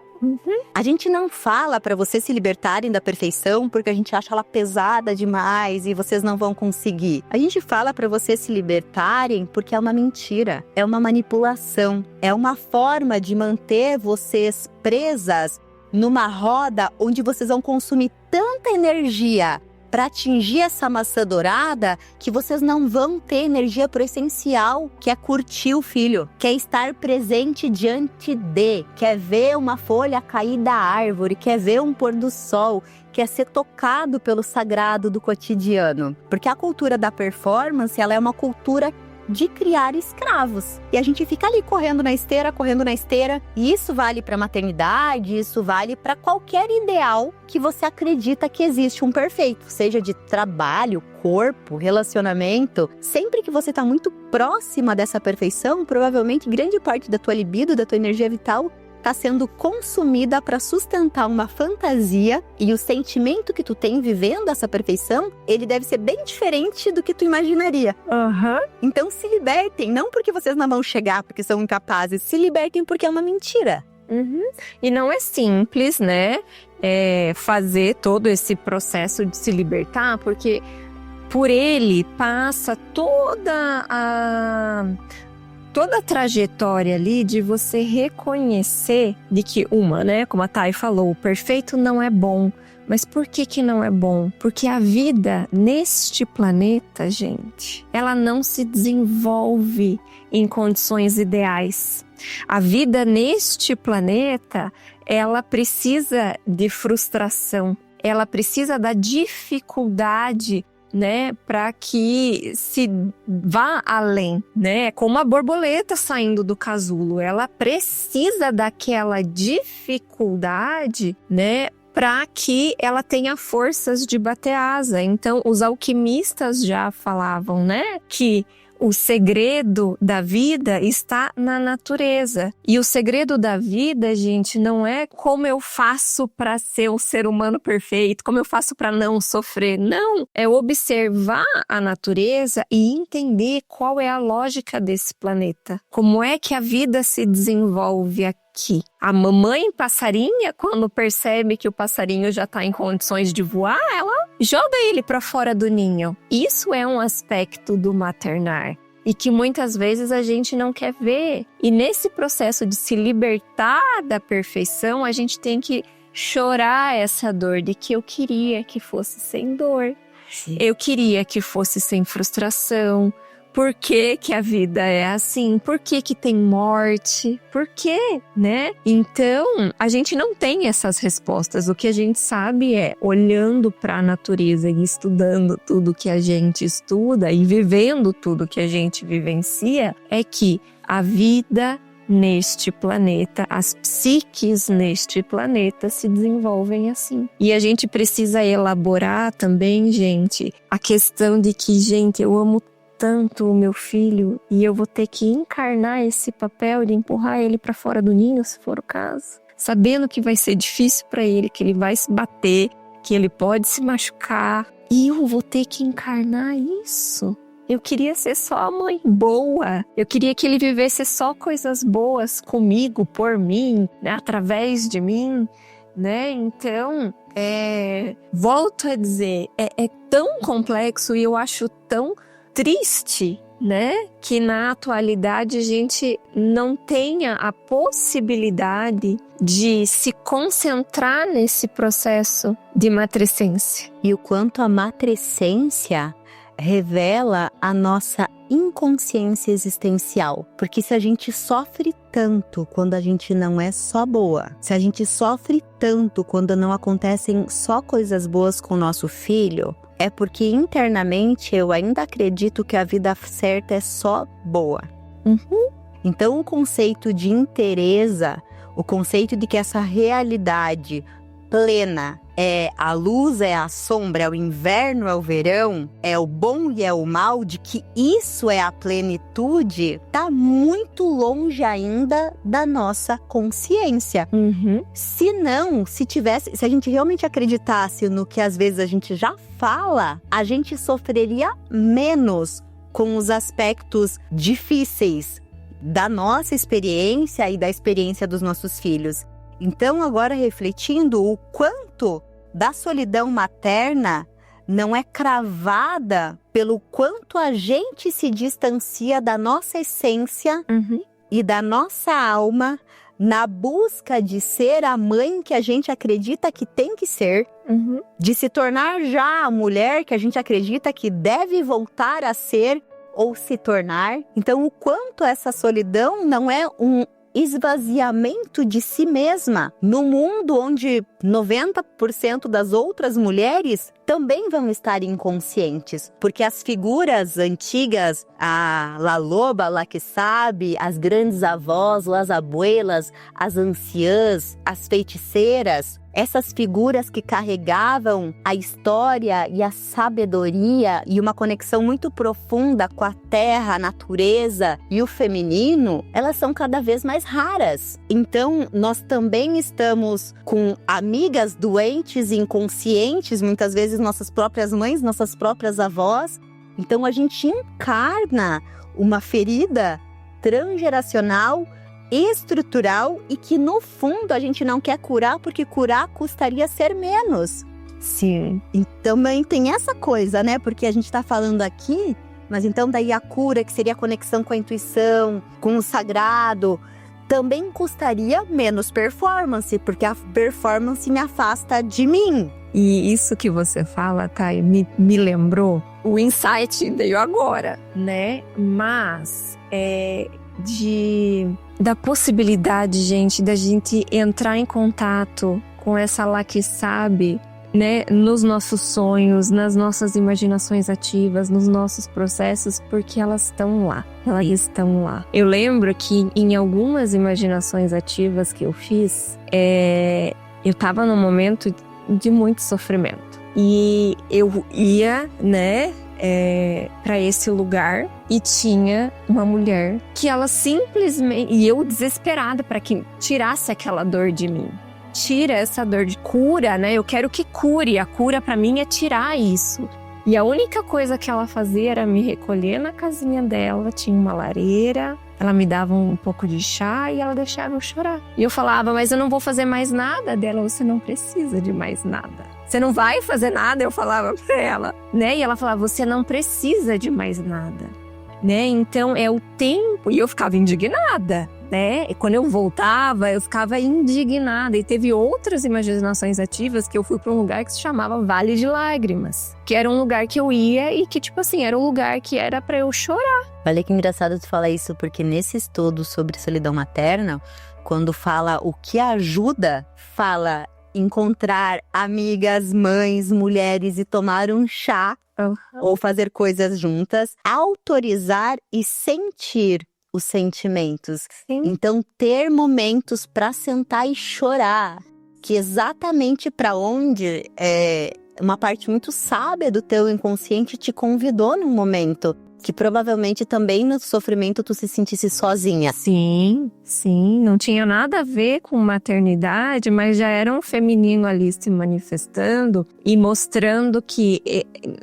A gente não fala para vocês se libertarem da perfeição porque a gente acha ela pesada demais e vocês não vão conseguir. A gente fala para vocês se libertarem porque é uma mentira, é uma manipulação, é uma forma de manter vocês presas numa roda onde vocês vão consumir tanta energia para atingir essa maçã dourada que vocês não vão ter energia pro essencial, que é curtir o filho, que é estar presente diante de, quer ver uma folha cair da árvore, quer ver um pôr do sol, quer ser tocado pelo sagrado do cotidiano. Porque a cultura da performance, ela é uma cultura de criar escravos. E a gente fica ali correndo na esteira, e isso vale para maternidade, isso vale para qualquer ideal que você acredita que existe um perfeito, seja de trabalho, corpo, relacionamento. Sempre que você está muito próxima dessa perfeição, provavelmente grande parte da tua libido, da tua energia vital, está sendo consumida para sustentar uma fantasia, e o sentimento que tu tem vivendo essa perfeição, ele deve ser bem diferente do que tu imaginaria. Então se libertem, não porque vocês não vão chegar porque são incapazes, se libertem porque é uma mentira. E não é simples, né, fazer todo esse processo de se libertar, porque por ele passa toda a trajetória ali de você reconhecer de que né, como a Thay falou, o perfeito não é bom. Mas por que não é bom? Porque a vida neste planeta, gente, ela não se desenvolve em condições ideais. A vida neste planeta, ela precisa de frustração, ela precisa da dificuldade, né, para que se vá além, né? Como a borboleta saindo do casulo, ela precisa daquela dificuldade, né, para que ela tenha forças de bater asa. Então, os alquimistas já falavam, né, que o segredo da vida está na natureza. E o segredo da vida, gente, não é como eu faço para ser um ser humano perfeito, como eu faço para não sofrer. Não, é observar a natureza e entender qual é a lógica desse planeta. Como é que a vida se desenvolve aqui. A mamãe passarinha, quando percebe que o passarinho já está em condições de voar, ela joga ele para fora do ninho. Isso é um aspecto do maternar e que muitas vezes a gente não quer ver. E nesse processo de se libertar da perfeição, a gente tem que chorar essa dor de que eu queria que fosse sem dor. Sim. Eu queria que fosse sem frustração. Por que que a vida é assim? Por que que tem morte? Por quê, né? Então, a gente não tem essas respostas. O que a gente sabe é, olhando para a natureza e estudando tudo que a gente estuda e vivendo tudo que a gente vivencia, é que a vida neste planeta, as psiques neste planeta se desenvolvem assim. E a gente precisa elaborar também, gente, a questão de que, gente, eu amo tanto o meu filho e eu vou ter que encarnar esse papel de empurrar ele para fora do ninho, se for o caso, sabendo que vai ser difícil para ele, que ele vai se bater, que ele pode se machucar, e eu vou ter que encarnar isso. Eu queria ser só a mãe boa. Eu queria que ele vivesse só coisas boas comigo, por mim, né? Através de mim, né? Então, volto a dizer, é tão complexo e eu acho tão triste, né? Que na atualidade a gente não tenha a possibilidade de se concentrar nesse processo de matrescência. E o quanto a matrescência revela a nossa inconsciência existencial. Porque se a gente sofre tanto quando a gente não é só boa, se a gente sofre tanto quando não acontecem só coisas boas com o nosso filho, é porque internamente eu ainda acredito que a vida certa é só boa. Então o conceito de inteireza, o conceito de que essa realidade plena é a luz, é a sombra, é o inverno, é o verão, é o bom e é o mal, de que isso é a plenitude, tá muito longe ainda da nossa consciência. Se não, se a gente realmente acreditasse no que às vezes a gente já fala, a gente sofreria menos com os aspectos difíceis da nossa experiência e da experiência dos nossos filhos. Então, agora refletindo o quanto da solidão materna não é cravada pelo quanto a gente se distancia da nossa essência e da nossa alma na busca de ser a mãe que a gente acredita que tem que ser, de se tornar já a mulher que a gente acredita que deve voltar a ser ou se tornar. Então, o quanto essa solidão não é um esvaziamento de si mesma no mundo onde 90% das outras mulheres também vão estar inconscientes, porque as figuras antigas, a La Loba, La que sabe, as grandes avós, as abuelas, as anciãs, as feiticeiras, essas figuras que carregavam a história e a sabedoria e uma conexão muito profunda com a terra, a natureza e o feminino, elas são cada vez mais raras. Então, nós também estamos com amigas doentes e inconscientes, muitas vezes nossas próprias mães, nossas próprias avós. Então, a gente encarna uma ferida transgeracional, estrutural, e que no fundo a gente não quer curar porque curar custaria ser menos. Sim. E também tem essa coisa, né? Porque a gente tá falando aqui, mas então daí a cura, que seria a conexão com a intuição, com o sagrado, também custaria menos performance, porque a performance me afasta de mim. E isso que você fala, Thay, me lembrou, o insight veio agora, né? Mas da possibilidade, gente, da gente entrar em contato com essa lá que sabe, né, nos nossos sonhos, nas nossas imaginações ativas, nos nossos processos, porque elas estão lá. Eu lembro que em algumas imaginações ativas que eu fiz, eu tava num momento de muito sofrimento. E eu ia, né, para esse lugar e tinha uma mulher que ela simplesmente, e eu desesperada para que tirasse aquela dor de mim. Tira essa dor, de cura, né? Eu quero que cure. A cura para mim é tirar isso. E a única coisa que ela fazia era me recolher na casinha dela, tinha uma lareira, ela me dava um pouco de chá e ela deixava eu chorar. E eu falava, mas eu não vou fazer mais nada dela, você não precisa de mais nada. Você não vai fazer nada, eu falava pra ela, né? E ela falava, você não precisa de mais nada, né? Então é o tempo, e eu ficava indignada, né? E quando eu voltava, eu ficava indignada. E teve outras imaginações ativas que eu fui para um lugar que se chamava Vale de Lágrimas, que era um lugar que eu ia e que, tipo assim, era um lugar que era para eu chorar. Olha que engraçado tu falar isso, porque nesse estudo sobre solidão materna, quando fala o que ajuda, fala encontrar amigas, mães, mulheres e tomar um chá ou fazer coisas juntas, autorizar e sentir os sentimentos. Sim. Então, ter momentos para sentar e chorar, que exatamente para onde uma parte muito sábia do teu inconsciente te convidou num momento. que provavelmente também no sofrimento tu se sentisse sozinha. Sim, não tinha nada a ver com maternidade, mas já era um feminino ali se manifestando e mostrando que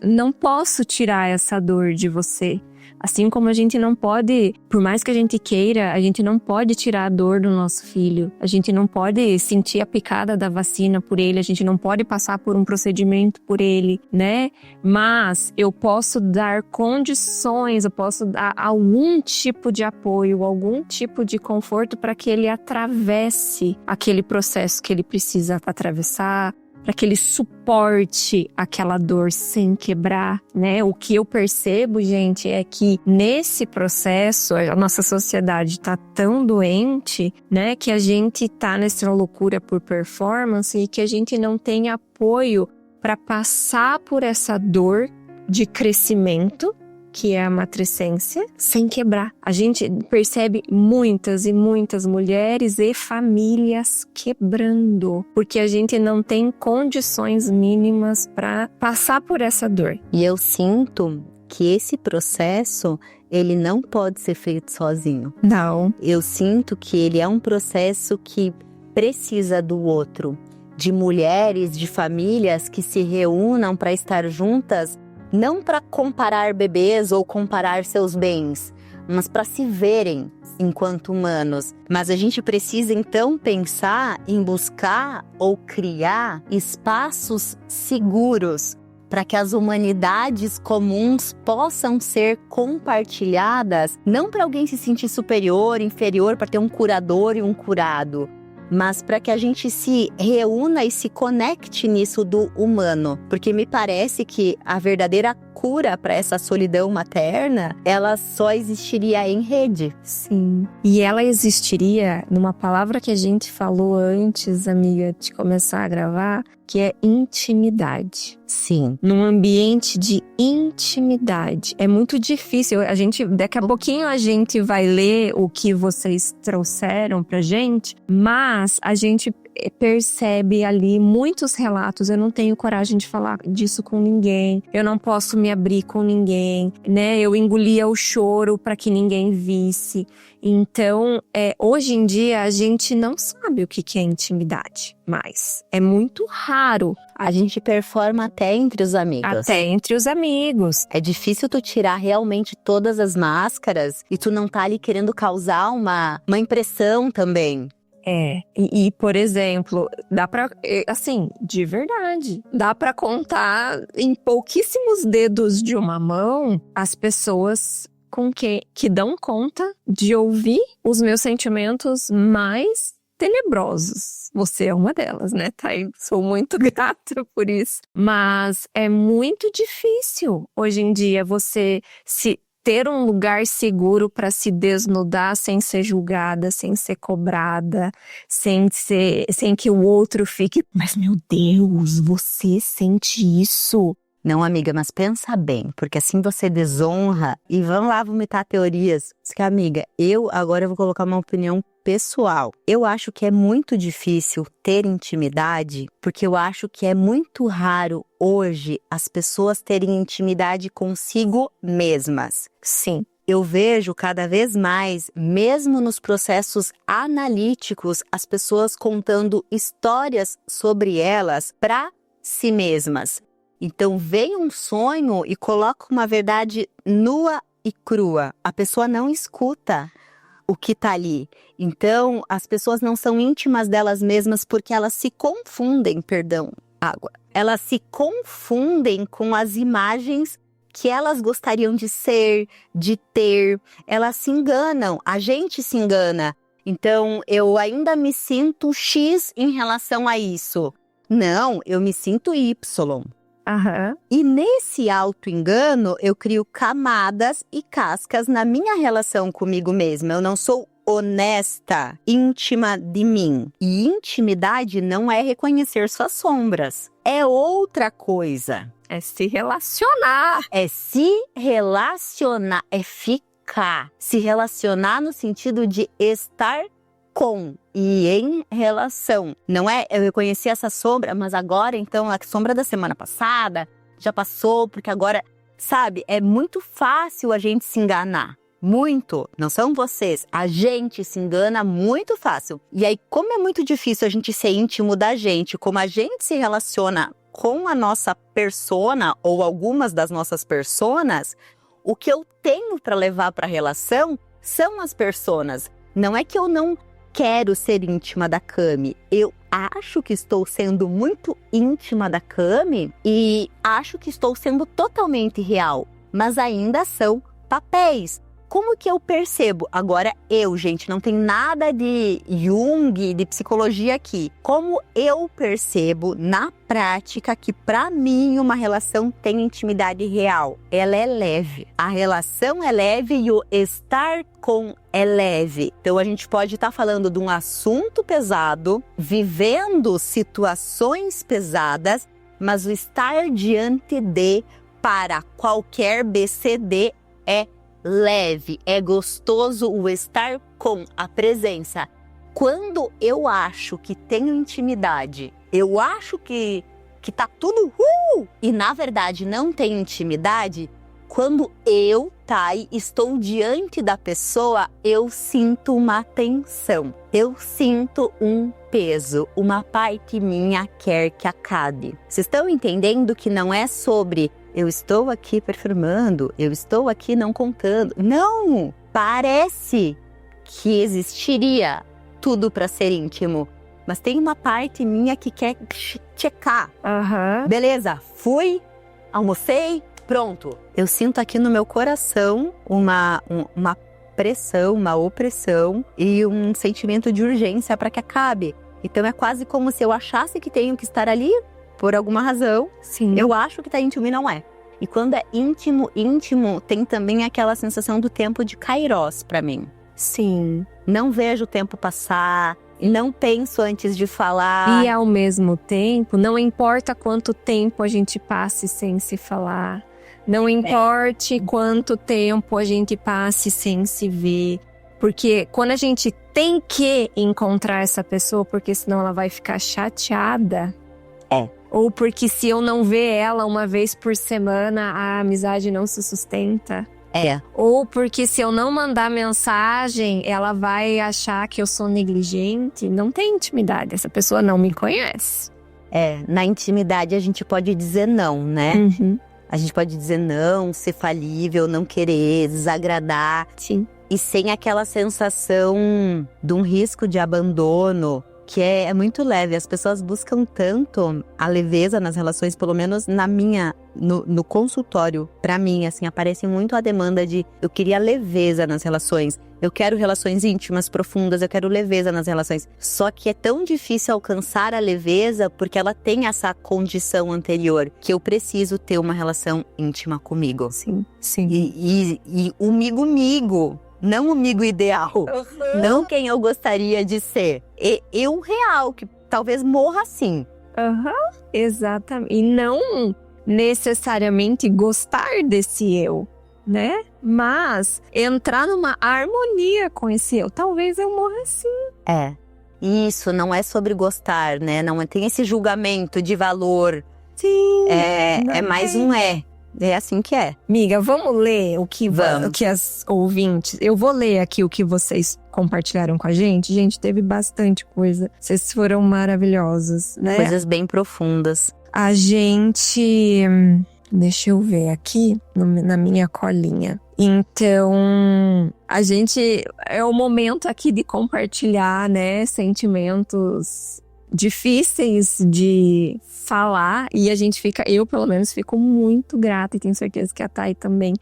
não posso tirar essa dor de você. Assim como a gente não pode, por mais que a gente queira, a gente não pode tirar a dor do nosso filho. A gente não pode sentir a picada da vacina por ele, a gente não pode passar por um procedimento por ele, né? Mas eu posso dar condições, eu posso dar algum tipo de apoio, algum tipo de conforto para que ele atravesse aquele processo que ele precisa atravessar, para que ele suporte aquela dor sem quebrar, né? O que eu percebo, gente, é que nesse processo a nossa sociedade está tão doente, né, que a gente tá nessa loucura por performance e que a gente não tem apoio para passar por essa dor de crescimento, que é a matricência, sem quebrar. A gente percebe muitas e muitas mulheres e famílias quebrando, porque a gente não tem condições mínimas para passar por essa dor. E eu sinto que esse processo, ele não pode ser feito sozinho. Não. Eu sinto que ele é um processo que precisa do outro, de mulheres, de famílias que se reúnam para estar juntas, não para comparar bebês ou comparar seus bens, mas para se verem enquanto humanos. Mas a gente precisa então pensar em buscar ou criar espaços seguros para que as humanidades comuns possam ser compartilhadas, não para alguém se sentir superior, inferior, para ter um curador e um curado, mas para que a gente se reúna e se conecte nisso do humano. Porque me parece que a verdadeira cura para essa solidão materna, ela só existiria em rede. Sim. E ela existiria numa palavra que a gente falou antes, amiga, de começar a gravar, que é intimidade. Sim. Num ambiente de intimidade. É muito difícil. Daqui a pouquinho a gente vai ler o que vocês trouxeram pra gente, mas a gente percebe ali muitos relatos. Eu não tenho coragem de falar disso com ninguém. Eu não posso me abrir com ninguém, né? Eu engolia o choro para que ninguém visse. Então, hoje em dia a gente não sabe o que é intimidade, mas é muito raro. A gente performa até entre os amigos. Até entre os amigos. É difícil tu tirar realmente todas as máscaras e tu não tá ali querendo causar uma impressão também. E por exemplo, dá pra, assim, de verdade, dá pra contar em pouquíssimos dedos de uma mão as pessoas que dão conta de ouvir os meus sentimentos mais tenebrosos. Você é uma delas, né, Thay? Sou muito grata por isso. Mas é muito difícil hoje em dia você ter um lugar seguro para se desnudar sem ser julgada, sem ser cobrada, sem que o outro fique, mas meu Deus, você sente isso? Não, amiga, mas pensa bem, porque assim você desonra e vão lá vomitar teorias. Que, amiga, agora eu vou colocar uma opinião pessoal. Eu acho que é muito difícil ter intimidade, porque eu acho que é muito raro hoje as pessoas terem intimidade consigo mesmas. Sim. Eu vejo cada vez mais, mesmo nos processos analíticos, as pessoas contando histórias sobre elas para si mesmas. Então vem um sonho e coloca uma verdade nua e crua. A pessoa não escuta o que tá ali. Então as pessoas não são íntimas delas mesmas porque elas se confundem, elas se confundem com as imagens que elas gostariam de ser, de ter. Elas se enganam, a gente se engana. Então eu ainda me sinto X em relação a isso. Não, eu me sinto Y. Aham. E nesse auto-engano, eu crio camadas e cascas na minha relação comigo mesma. Eu não sou honesta, íntima de mim. E intimidade não é reconhecer suas sombras. É outra coisa. É se relacionar. É se relacionar, é ficar. Se relacionar no sentido de estar com e em relação. Não é eu reconheci essa sombra, mas agora então a sombra da semana passada já passou, porque agora sabe? É muito fácil a gente se enganar. Muito, não são vocês, a gente se engana muito fácil. E aí, como é muito difícil a gente ser íntimo da gente, como a gente se relaciona com a nossa persona ou algumas das nossas personas, o que eu tenho para levar para a relação são as personas. Não é que eu não quero ser íntima da Cami, eu acho que estou sendo muito íntima da Cami e acho que estou sendo totalmente real, mas ainda são papéis. Como que eu percebo? Agora gente, não tem nada de Jung, de psicologia aqui. Como eu percebo na prática que para mim uma relação tem intimidade real? Ela é leve. A relação é leve e o estar com é leve. Então a gente pode estar falando de um assunto pesado, vivendo situações pesadas, mas o estar diante de para qualquer BCD é leve, é gostoso o estar com a presença. Quando eu acho que tenho intimidade, eu acho que tá tudo e na verdade não tenho intimidade, quando eu, Thay, estou diante da pessoa, eu sinto uma tensão, eu sinto um peso, uma parte minha quer que acabe. Vocês estão entendendo que não é sobre eu estou aqui performando, eu estou aqui não contando. Não! Parece que existiria tudo para ser íntimo, mas tem uma parte minha que quer checar. Beleza, fui, almocei, pronto. Eu sinto aqui no meu coração uma pressão, uma opressão e um sentimento de urgência para que acabe. Então é quase como se eu achasse que tenho que estar ali por alguma razão. Sim. Eu acho que tá íntimo e não é. E quando é íntimo, tem também aquela sensação do tempo de Kairos pra mim. Sim. Não vejo o tempo passar, não penso antes de falar. E ao mesmo tempo, não importa quanto tempo a gente passe sem se falar, não importe quanto tempo a gente passe sem se ver, porque quando a gente tem que encontrar essa pessoa, porque senão ela vai ficar chateada. Ou porque se eu não ver ela uma vez por semana, a amizade não se sustenta. Ou porque se eu não mandar mensagem, ela vai achar que eu sou negligente. Não tem intimidade, essa pessoa não me conhece. Na intimidade a gente pode dizer não, né? Uhum. A gente pode dizer não, ser falível, não querer, desagradar. Sim. E sem aquela sensação de um risco de abandono, que é muito leve. As pessoas buscam tanto a leveza nas relações, pelo menos no consultório, pra mim, assim, aparece muito a demanda de eu queria leveza nas relações. Eu quero relações íntimas, profundas, eu quero leveza nas relações. Só que é tão difícil alcançar a leveza porque ela tem essa condição anterior, que eu preciso ter uma relação íntima comigo. Sim, sim. E o migo. Não o amigo ideal, não quem eu gostaria de ser. Eu real, que talvez morra assim. Exatamente. E não necessariamente gostar desse eu, né? Mas entrar numa harmonia com esse eu. Talvez eu morra assim. Isso não é sobre gostar, né? Não tem esse julgamento de valor. Sim. É mais um é. É assim que é. Miga, vamos ler o que as ouvintes... Eu vou ler aqui o que vocês compartilharam com a gente. Gente, teve bastante coisa. Vocês foram maravilhosos, né? Coisas bem profundas. A gente... Deixa eu ver aqui na minha colinha. Então, a gente... É o momento aqui de compartilhar, né? Sentimentos difíceis de falar, e a gente eu pelo menos fico muito grata, e tenho certeza que a Thay também,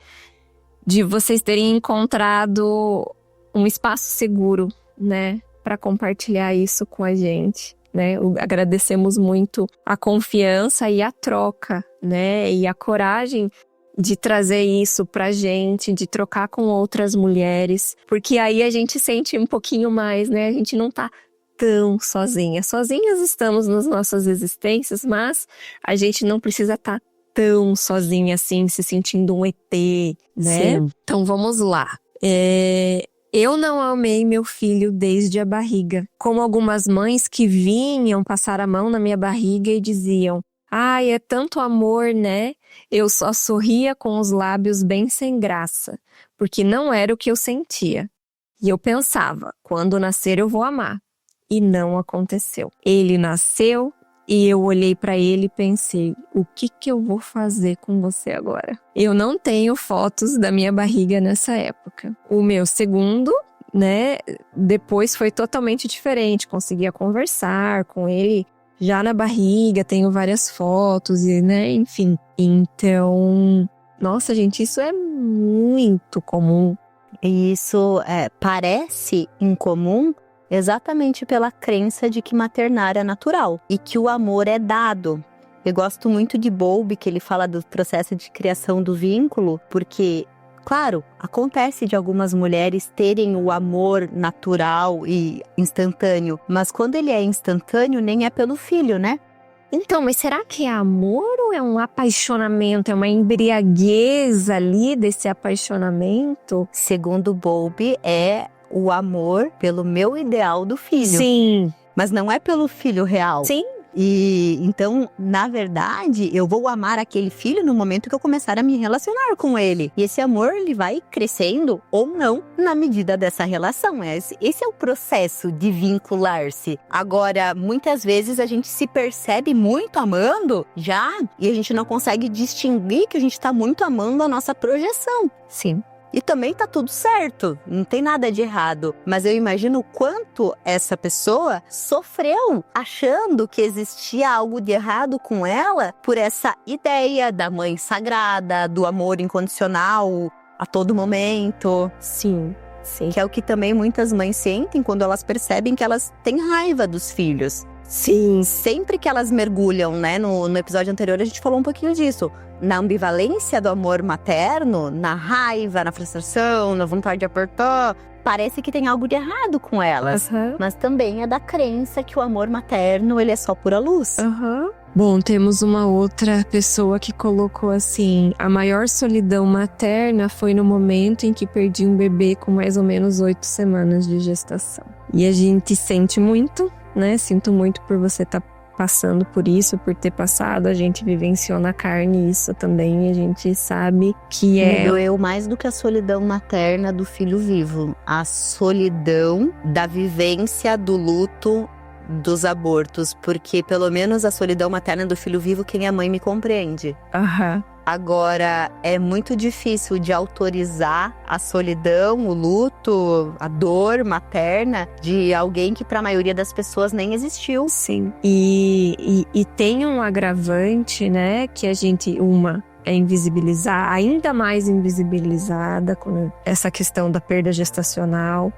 de vocês terem encontrado um espaço seguro, né, para compartilhar isso com a gente, né? Agradecemos muito a confiança e a troca, né, e a coragem de trazer isso pra gente, de trocar com outras mulheres, porque aí a gente sente um pouquinho mais, né, a gente não tá tão sozinha. Sozinhas estamos nas nossas existências, mas a gente não precisa estar tão sozinha assim, se sentindo um ET, né? Sim. Então vamos lá. Eu não amei meu filho desde a barriga. Como algumas mães que vinham passar a mão na minha barriga e diziam: Ai, é tanto amor, né? Eu só sorria com os lábios bem sem graça, porque não era o que eu sentia. E eu pensava, quando nascer eu vou amar. E não aconteceu. Ele nasceu e eu olhei para ele e pensei, o que eu vou fazer com você agora? Eu não tenho fotos da minha barriga nessa época. O meu segundo, né, depois foi totalmente diferente. Conseguia conversar com ele já na barriga, tenho várias fotos e, né, enfim. Então, nossa, gente, isso é muito comum. E isso parece incomum exatamente pela crença de que maternar é natural e que o amor é dado. Eu gosto muito de Bowlby, que ele fala do processo de criação do vínculo, porque, claro, acontece de algumas mulheres terem o amor natural e instantâneo, mas quando ele é instantâneo, nem é pelo filho, né? Então, mas será que é amor ou é um apaixonamento? É uma embriaguez ali desse apaixonamento? Segundo Bowlby, é o amor pelo meu ideal do filho. Sim. Mas não é pelo filho real. Sim. E então, na verdade, eu vou amar aquele filho no momento que eu começar a me relacionar com ele. E esse amor, ele vai crescendo ou não na medida dessa relação. Esse é o processo de vincular-se. Agora, muitas vezes a gente se percebe muito amando já e a gente não consegue distinguir que a gente está muito amando a nossa projeção. Sim. E também tá tudo certo, não tem nada de errado. Mas eu imagino o quanto essa pessoa sofreu achando que existia algo de errado com ela por essa ideia da mãe sagrada, do amor incondicional a todo momento. Sim, sim. Que é o que também muitas mães sentem quando elas percebem que elas têm raiva dos filhos. Sim. Sempre que elas mergulham, né? No episódio anterior a gente falou um pouquinho disso. Na ambivalência do amor materno, na raiva, na frustração, na vontade de apertar, parece que tem algo de errado com elas. Uhum. Mas também é da crença que o amor materno, ele é só pura luz. Uhum. Bom, temos uma outra pessoa que colocou assim: a maior solidão materna foi no momento em que perdi um bebê com mais ou menos 8 semanas de gestação. E a gente sente muito, né? Sinto muito por você estar passando por isso, por ter passado. A gente vivenciou na carne isso também. A gente sabe que Me doeu mais do que a solidão materna do filho vivo. A solidão da vivência do luto dos abortos. Porque pelo menos a solidão materna do filho vivo, quem é mãe me compreende. Aham. Agora, é muito difícil de autorizar a solidão, o luto, a dor materna de alguém que para a maioria das pessoas nem existiu. Sim. E tem um agravante, né, que a gente, é invisibilizar, ainda mais invisibilizada com essa questão da perda gestacional.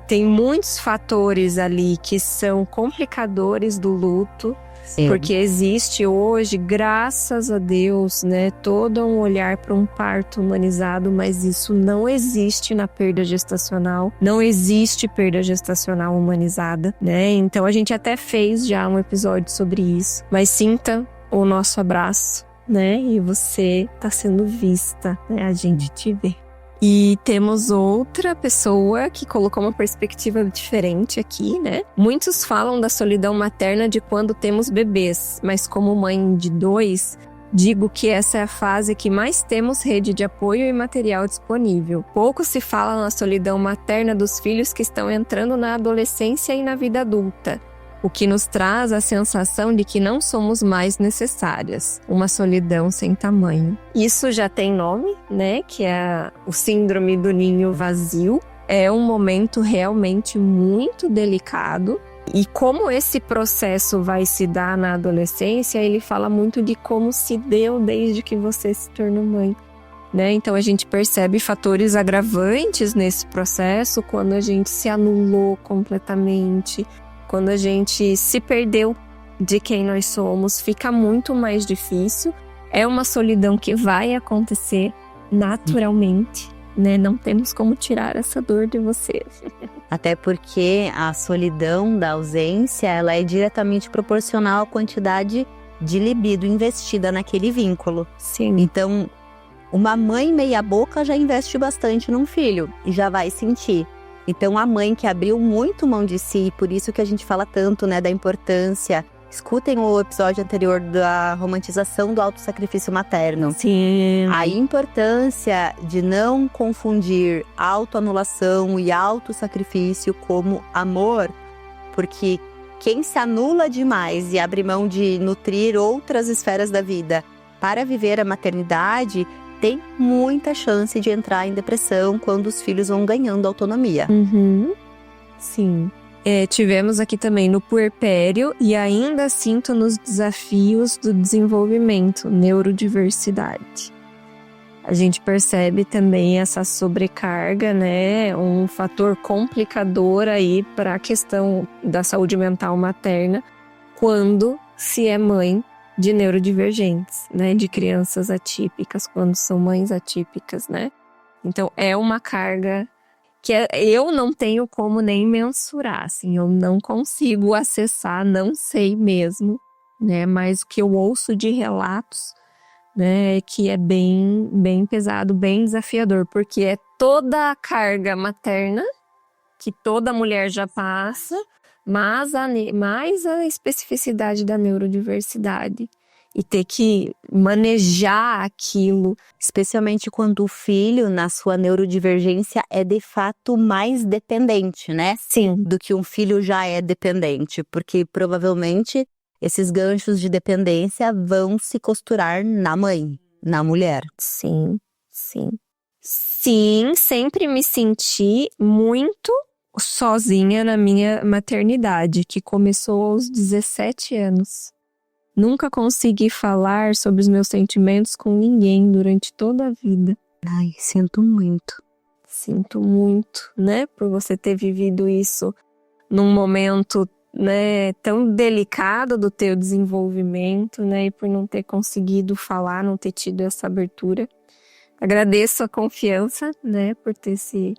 Tem muitos fatores ali que são complicadores do luto. Sim. Porque existe hoje, graças a Deus, né, todo um olhar para um parto humanizado, mas isso não existe na perda gestacional. Não existe perda gestacional humanizada, né? Então a gente até fez já um episódio sobre isso. Mas sinta o nosso abraço, né? E você tá sendo vista, né? A gente te vê. E temos outra pessoa que colocou uma perspectiva diferente aqui, né? Muitos falam da solidão materna de quando temos bebês, mas como mãe de 2, digo que essa é a fase que mais temos rede de apoio e material disponível. Pouco se fala na solidão materna dos filhos que estão entrando na adolescência e na vida adulta, o que nos traz a sensação de que não somos mais necessárias. Uma solidão sem tamanho. Isso já tem nome, né? Que é o síndrome do ninho vazio. É um momento realmente muito delicado. E como esse processo vai se dar na adolescência, ele fala muito de como se deu desde que você se tornou mãe. Né? Então a gente percebe fatores agravantes nesse processo quando a gente se anulou completamente. Quando a gente se perdeu de quem nós somos, fica muito mais difícil. É uma solidão que vai acontecer naturalmente, né? Não temos como tirar essa dor de você. Até porque a solidão da ausência, ela é diretamente proporcional à quantidade de libido investida naquele vínculo. Sim. Então, uma mãe meia boca já investe bastante num filho e já vai sentir. Então, a mãe que abriu muito mão de si, por isso que a gente fala tanto, né, da importância Escutem o episódio anterior da romantização do autossacrifício materno. Sim. A importância de não confundir autoanulação e autossacrifício como amor, porque quem se anula demais e abre mão de nutrir outras esferas da vida para viver a maternidade, tem muita chance de entrar em depressão quando os filhos vão ganhando autonomia. Sim. Tivemos aqui também no puerpério e ainda sinto nos desafios do desenvolvimento, neurodiversidade. A gente percebe também essa sobrecarga, né? Um fator complicador aí para a questão da saúde mental materna quando se é mãe de neurodivergentes, né? De crianças atípicas, quando são mães atípicas, né? Então, é uma carga que eu não tenho como nem mensurar, assim, eu não consigo acessar, não sei mesmo, né? Mas o que eu ouço de relatos, né, é que é bem pesado, bem desafiador, porque é toda a carga materna que toda mulher já passa, mas mais a especificidade da neurodiversidade. E ter que manejar aquilo. Especialmente quando o filho, na sua neurodivergência, é de fato mais dependente, né? Sim. Do que um filho já é dependente. Porque provavelmente esses ganchos de dependência vão se costurar na mãe, na mulher. Sim, sim. Sim, sempre me senti muito sozinha na minha maternidade, que começou aos 17 anos. Nunca consegui falar sobre os meus sentimentos com ninguém durante toda a vida. Ai, sinto muito. Sinto muito, né? Por você ter vivido isso num momento, né, tão delicado do teu desenvolvimento, né? E por não ter conseguido falar, não ter tido essa abertura. Agradeço a confiança, né? Por ter se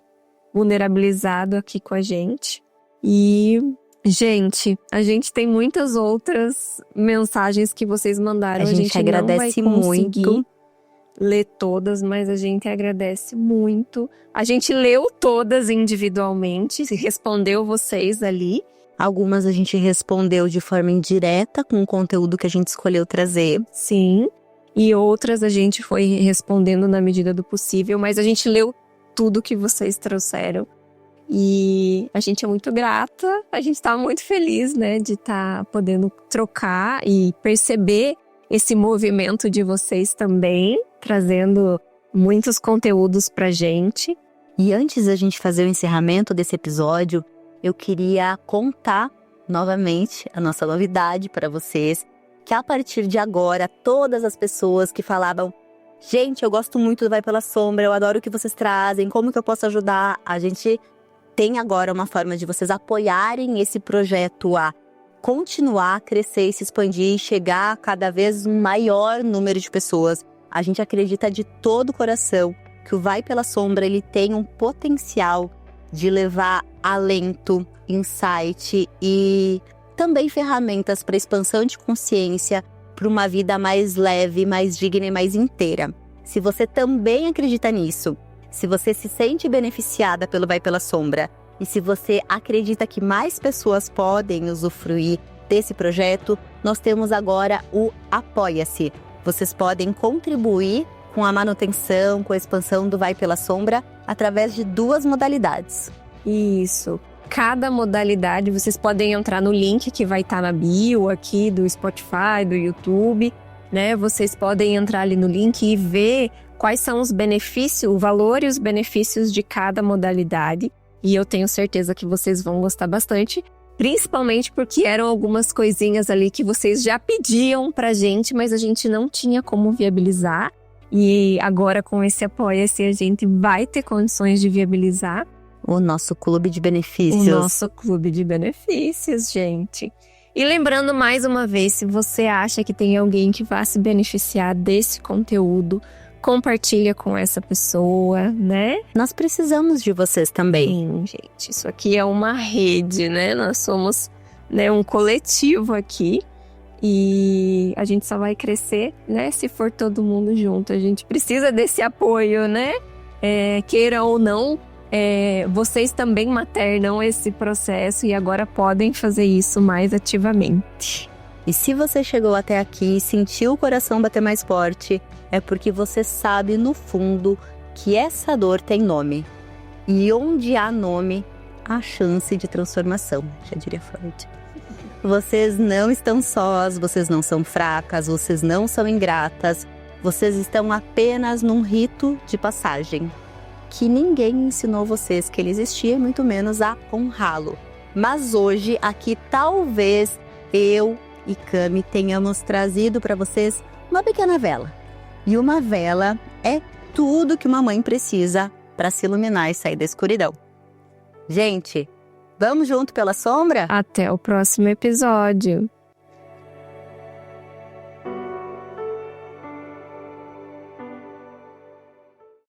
vulnerabilizado aqui com a gente. E... gente, a gente tem muitas outras mensagens que vocês mandaram. A gente agradece não vai conseguir muito ler todas, mas a gente agradece muito. A gente leu todas individualmente, respondeu vocês ali. Algumas a gente respondeu de forma indireta com o conteúdo que a gente escolheu trazer. Sim. E outras a gente foi respondendo na medida do possível, mas a gente leu tudo que vocês trouxeram. E a gente é muito grata, a gente tá muito feliz, né, de estar podendo trocar e perceber esse movimento de vocês também, trazendo muitos conteúdos pra gente. E antes da gente fazer o encerramento desse episódio, eu queria contar novamente a nossa novidade para vocês, que a partir de agora, todas as pessoas que falavam: gente, eu gosto muito do Vai Pela Sombra, eu adoro o que vocês trazem, como que eu posso ajudar? A gente tem agora uma forma de vocês apoiarem esse projeto a continuar a crescer e se expandir e chegar a cada vez um maior número de pessoas. A gente acredita de todo o coração que o Vai Pela Sombra ele tem um potencial de levar alento, insight e também ferramentas para expansão de consciência para uma vida mais leve, mais digna e mais inteira. Se você também acredita nisso, se você se sente beneficiada pelo Vai Pela Sombra e se você acredita que mais pessoas podem usufruir desse projeto, nós temos agora o Apoia-se. Vocês podem contribuir com a manutenção, com a expansão do Vai Pela Sombra através de 2 modalidades. Isso. Cada modalidade, vocês podem entrar no link que vai estar na bio aqui do Spotify, do YouTube, né? Vocês podem entrar ali no link e ver quais são os benefícios, o valor e os benefícios de cada modalidade. E eu tenho certeza que vocês vão gostar bastante, principalmente porque eram algumas coisinhas ali que vocês já pediam pra gente, mas a gente não tinha como viabilizar. E agora com esse Apoia-se a gente vai ter condições de viabilizar. O nosso clube de benefícios. O nosso clube de benefícios, gente. E lembrando mais uma vez, se você acha que tem alguém que vá se beneficiar desse conteúdo, compartilha com essa pessoa, né? Nós precisamos de vocês também. Sim, gente. Isso aqui é uma rede, né? Nós somos, né, um coletivo aqui. E a gente só vai crescer, né? Se for todo mundo junto. A gente precisa desse apoio, né? Queira ou não, vocês também maternam esse processo e agora podem fazer isso mais ativamente. E se você chegou até aqui e sentiu o coração bater mais forte, é porque você sabe no fundo que essa dor tem nome. E onde há nome, há chance de transformação, já diria Freud. Vocês não estão sós, vocês não são fracas, vocês não são ingratas, vocês estão apenas num rito de passagem, que ninguém ensinou vocês que ele existia, muito menos a honrá-lo. Mas hoje, aqui, talvez eu e Cami tenhamos trazido para vocês uma pequena vela. E uma vela é tudo que uma mãe precisa para se iluminar e sair da escuridão. Gente, vamos junto pela sombra? Até o próximo episódio.